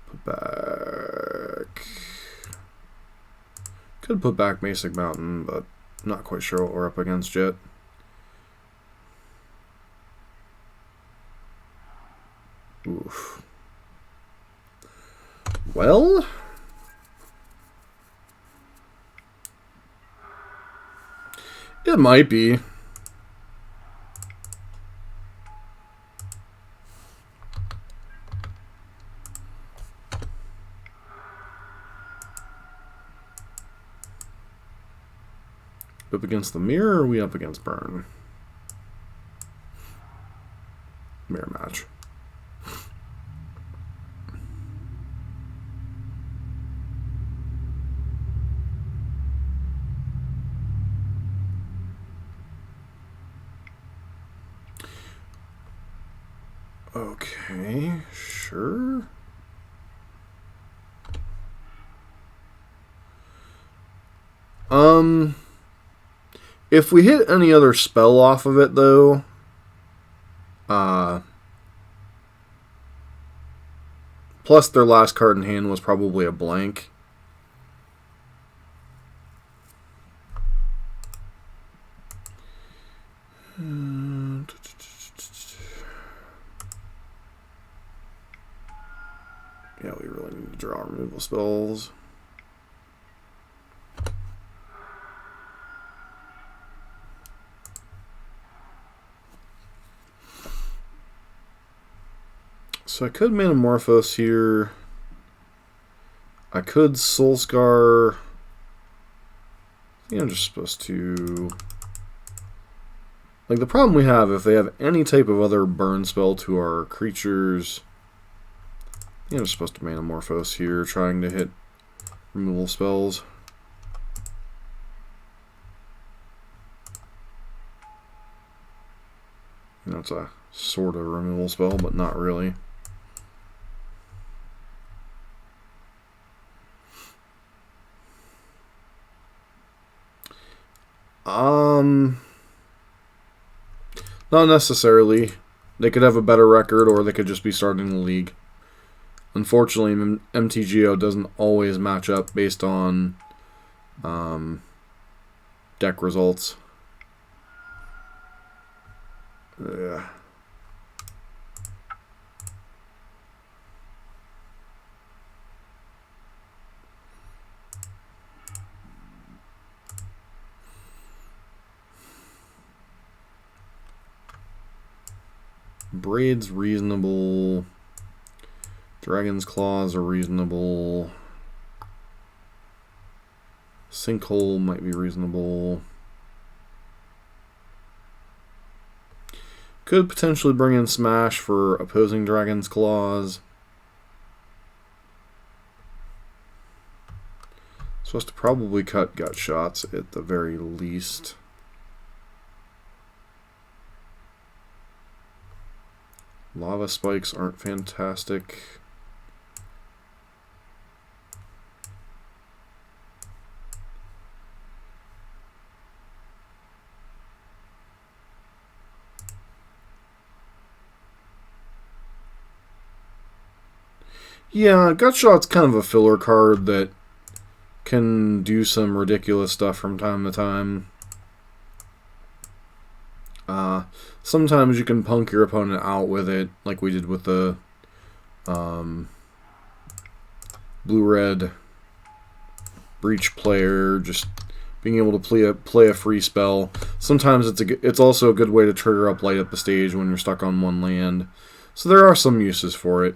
Put back. Could put back Basic Mountain, but not quite sure what we're up against yet. Oof. Well, it might be. Up against the mirror, or are we up against burn? Mirror match. Okay, sure. If we hit any other spell off of it, though, plus their last card in hand was probably a blank. Yeah, we really need to draw removal spells. So I could Metamorphose here. I could Soulscar. I think I'm just supposed to... Like, the problem we have, if they have any type of other burn spell to our creatures... I think I'm supposed to Metamorphose here, trying to hit removal spells. You know, it's a sort of removal spell, but not really. Not necessarily. They could have a better record, or they could just be starting the league. Unfortunately, MTGO doesn't always match up based on deck results. Yeah. Braid's reasonable. Dragon's Claws are reasonable. Sinkhole might be reasonable. Could potentially bring in Smash for opposing Dragon's Claws. Supposed to probably cut Gut Shots at the very least. Lava Spikes aren't fantastic. Yeah, Gutshot's kind of a filler card that can do some ridiculous stuff from time to time. Sometimes you can punk your opponent out with it, like we did with the blue-red Breach player, just being able to play a free spell. Sometimes it's also a good way to trigger up Light Up the Stage when you're stuck on one land. So there are some uses for it.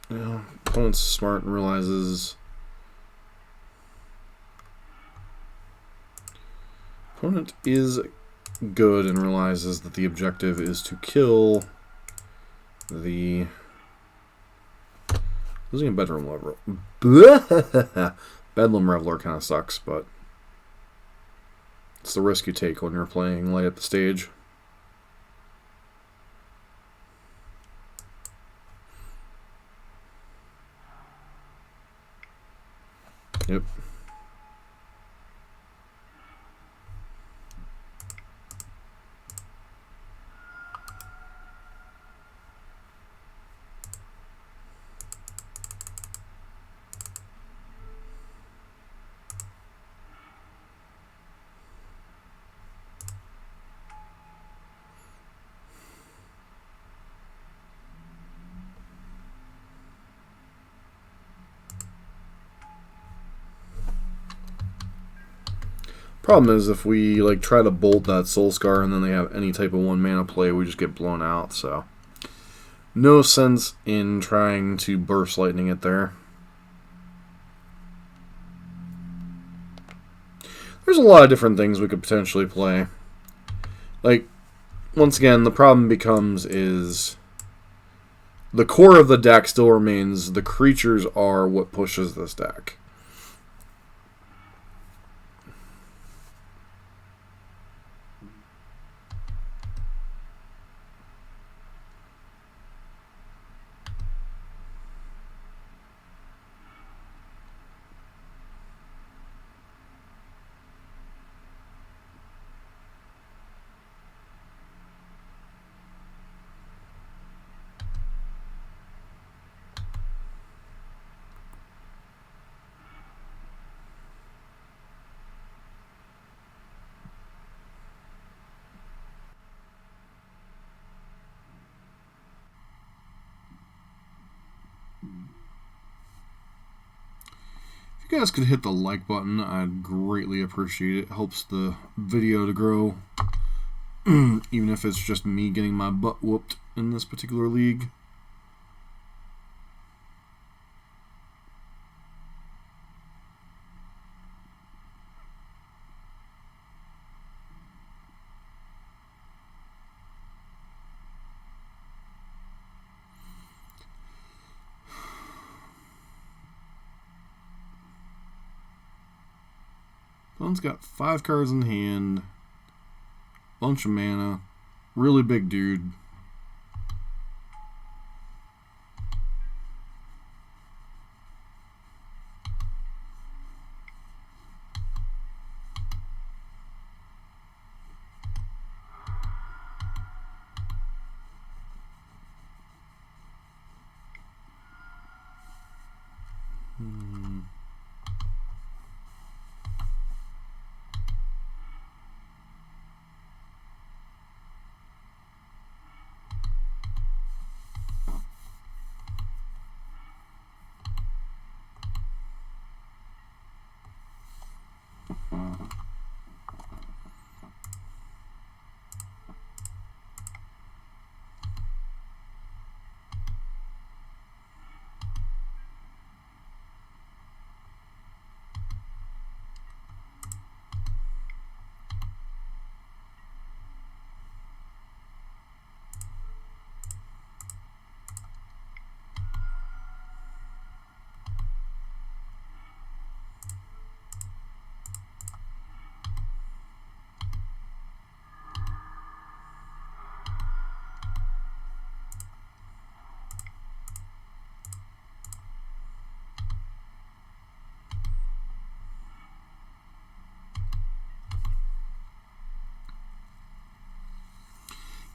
Yeah, opponent's smart and realizes... Opponent is good and realizes that the objective is to kill the... Losing a Bedlam Reveler. Bedlam Reveler kind of sucks, but it's the risk you take when you're playing Light Up the Stage. Yep. Problem is, if we like try to bolt that Soulscar and then they have any type of 1 mana play, we just get blown out. So, no sense in trying to Burst Lightning it there. There's a lot of different things we could potentially play. Like, once again, the problem becomes is the core of the deck still remains. The creatures are what pushes this deck. you guys could hit the like button, I'd greatly appreciate it. It helps the video to grow, even if it's just me getting my butt whooped in this particular league. Opponent's got 5 cards in hand, bunch of mana, really big dude.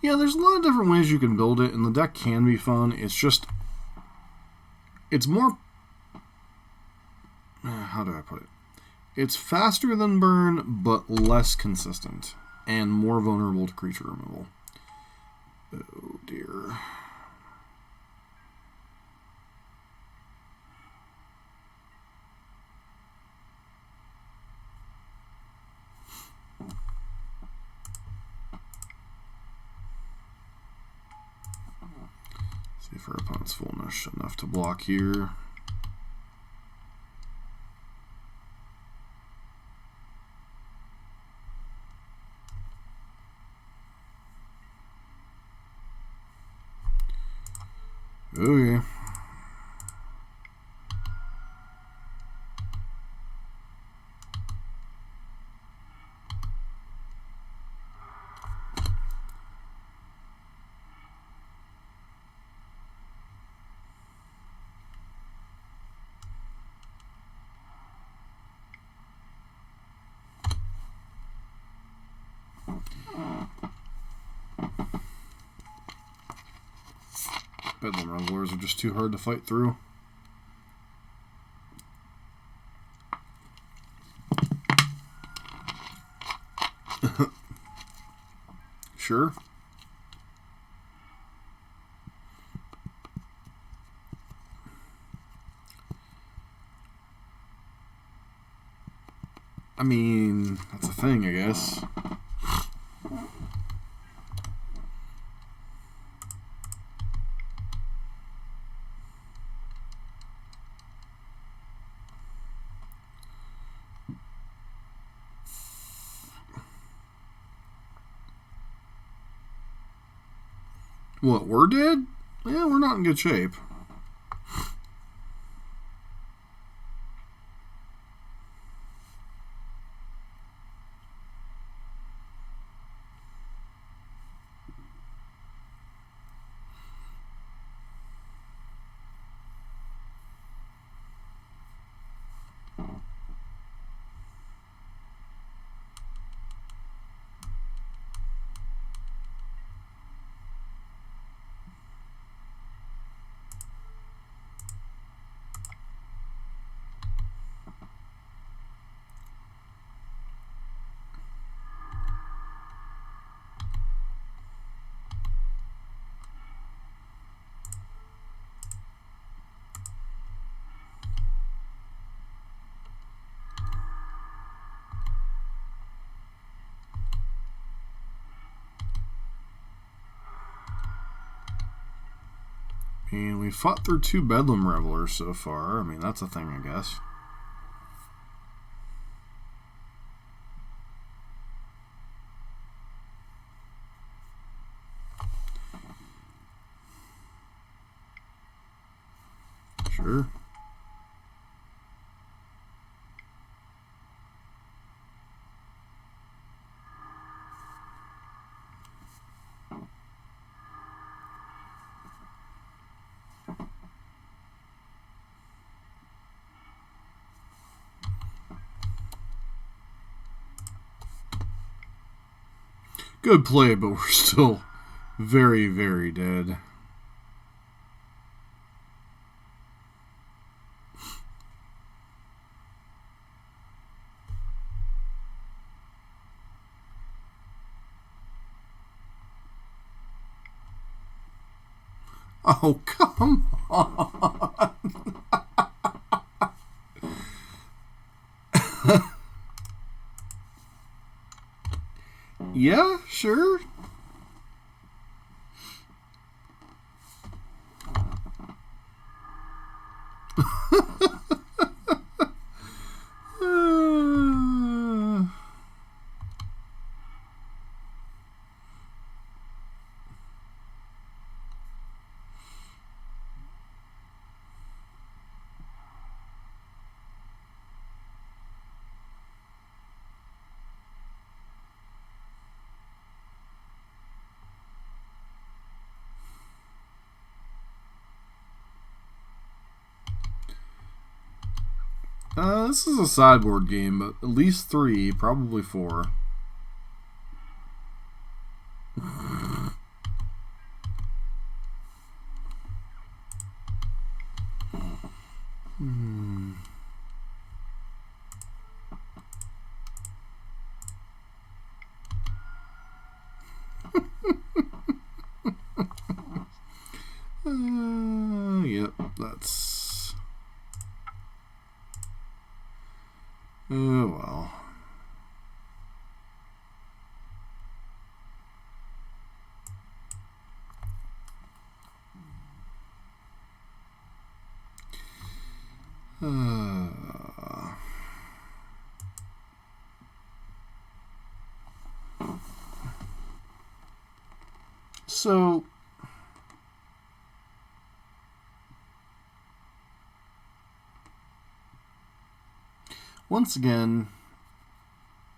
Yeah, there's a lot of different ways you can build it, and the deck can be fun. It's just, it's more, how do I put it? It's faster than burn, but less consistent, and more vulnerable to creature removal. Oh dear. See if our opponent's foolish enough to block here. Oh yeah. Bedlam Revelers are just too hard to fight through. Sure. I mean, that's a thing, I guess. What, we're dead? Yeah, we're not in good shape. And we fought through 2 Bedlam Revelers so far. I mean, that's a thing, I guess. Sure. Good play, but we're still very, very dead. Oh, come on. Yeah, sure. This is a sideboard game, but at least 3, probably 4. Yep, that's... Oh, well. So... Once again,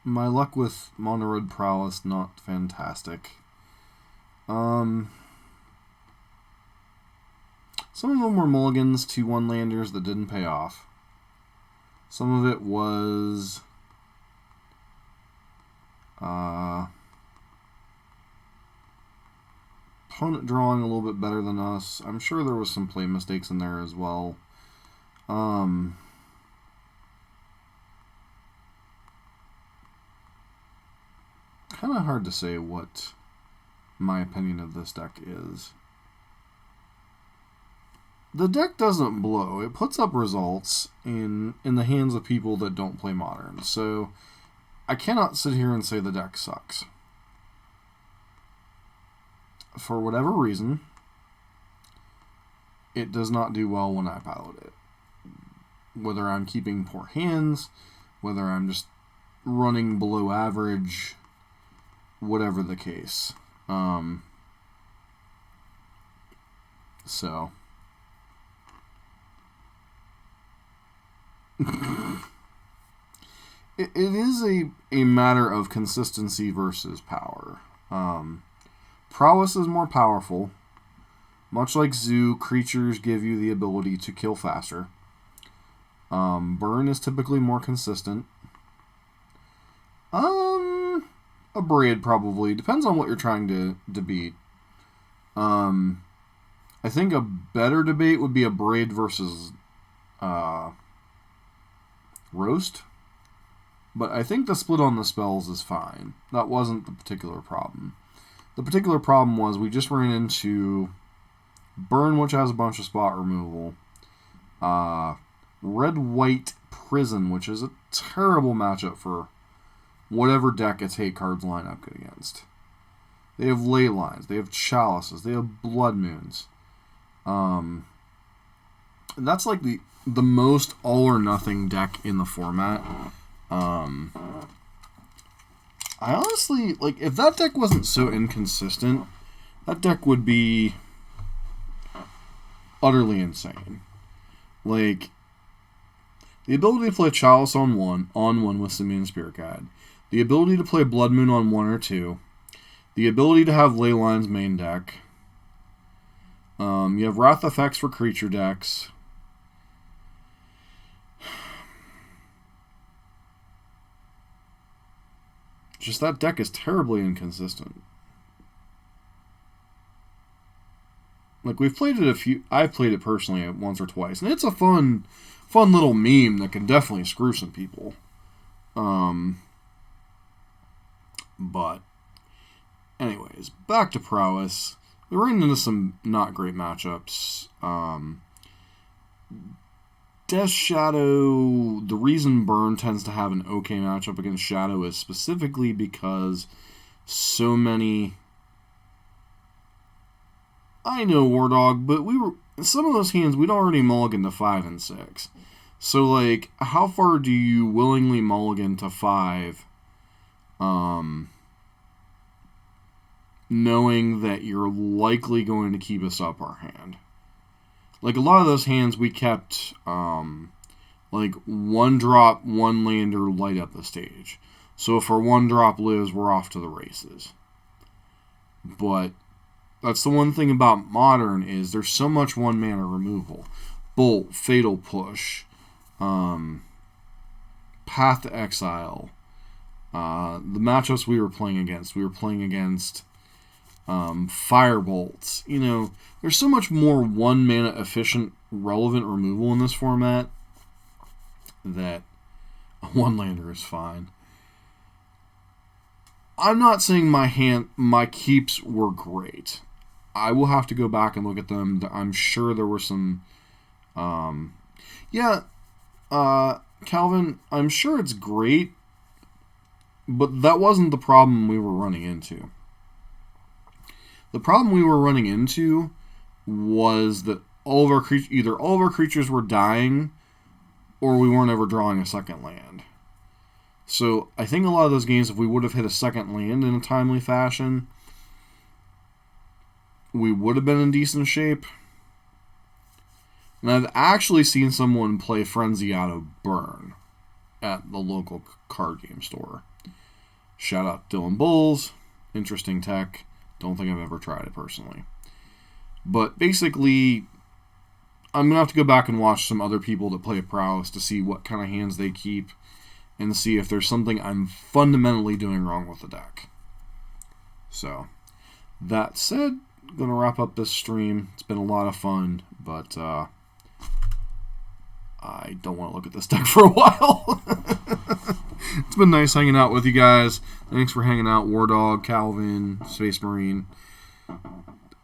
my luck with Mono Prowess not fantastic. Some of them were mulligans to 1-landers that didn't pay off. Some of it was opponent drawing a little bit better than us. I'm sure there was some play mistakes in there as well. Kind of hard to say what my opinion of this deck is. The deck doesn't blow. It puts up results in the hands of people that don't play Modern. So I cannot sit here and say the deck sucks. For whatever reason, it does not do well when I pilot it. Whether I'm keeping poor hands, whether I'm just running below average, whatever the case. So... it is a matter of consistency versus power. Prowess is more powerful. Much like Zoo, creatures give you the ability to kill faster. Burn is typically more consistent. Abrade probably. Depends on what you're trying to beat. I think a better debate would be Abrade versus Roast. But I think the split on the spells is fine. That wasn't the particular problem. The particular problem was we just ran into Burn, which has a bunch of spot removal. Red-White Prison, which is a terrible matchup for whatever deck its hate cards line up against. They have Ley Lines, they have Chalices, they have Blood Moons. That's like the most all or nothing deck in the format. I honestly, like, if that deck wasn't so inconsistent, that deck would be utterly insane. Like, the ability to play Chalice on one with Simian Spirit Guide. The ability to play Blood Moon on 1 or 2. The ability to have Leyline's main deck. You have Wrath effects for creature decks. Just that deck is terribly inconsistent. Like, we've played it I've played it personally once or twice, and it's a fun little meme that can definitely screw some people. But anyways, back to Prowess. We ran into some not great matchups. Death Shadow, the reason Burn tends to have an okay matchup against Shadow is specifically because so many... I know, War Dog, but some of those hands, we'd already mulliganed to 5 and 6. So, like, how far do you willingly mulligan to 5, knowing that you're likely going to keep us up our hand? Like, a lot of those hands we kept, like, 1 drop, 1 lander, light up the stage. So if our 1 drop lives, we're off to the races. But that's the one thing about Modern is there's so much 1 mana removal. Bolt, Fatal Push, Path to Exile. The matchups we were playing against Firebolts. You know, there's so much more 1 mana efficient, relevant removal in this format that a 1 lander is fine. I'm not saying my keeps were great. I will have to go back and look at them. I'm sure there were some... Calvin, I'm sure it's great, but that wasn't the problem we were running into. The problem we were running into was that either all of our creatures were dying, or we weren't ever drawing a second land. So I think a lot of those games, if we would have hit a second land in a timely fashion, we would have been in decent shape. And I've actually seen someone play Frenzy out of Burn at the local card game store. Shout out Dylan Bulls. Interesting tech. Don't think I've ever tried it personally. But basically, I'm going to have to go back and watch some other people that play Prowess to see what kind of hands they keep and see if there's something I'm fundamentally doing wrong with the deck. So, that said, I'm going to wrap up this stream. It's been a lot of fun, but I don't want to look at this deck for a while. It's been nice hanging out with you guys. Thanks for hanging out, War Dog, Calvin, Space Marine.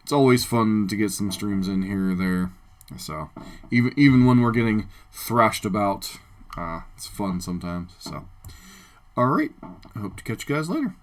It's always fun to get some streams in here or there. So, even when we're getting thrashed about, it's fun sometimes. So, alright. I hope to catch you guys later.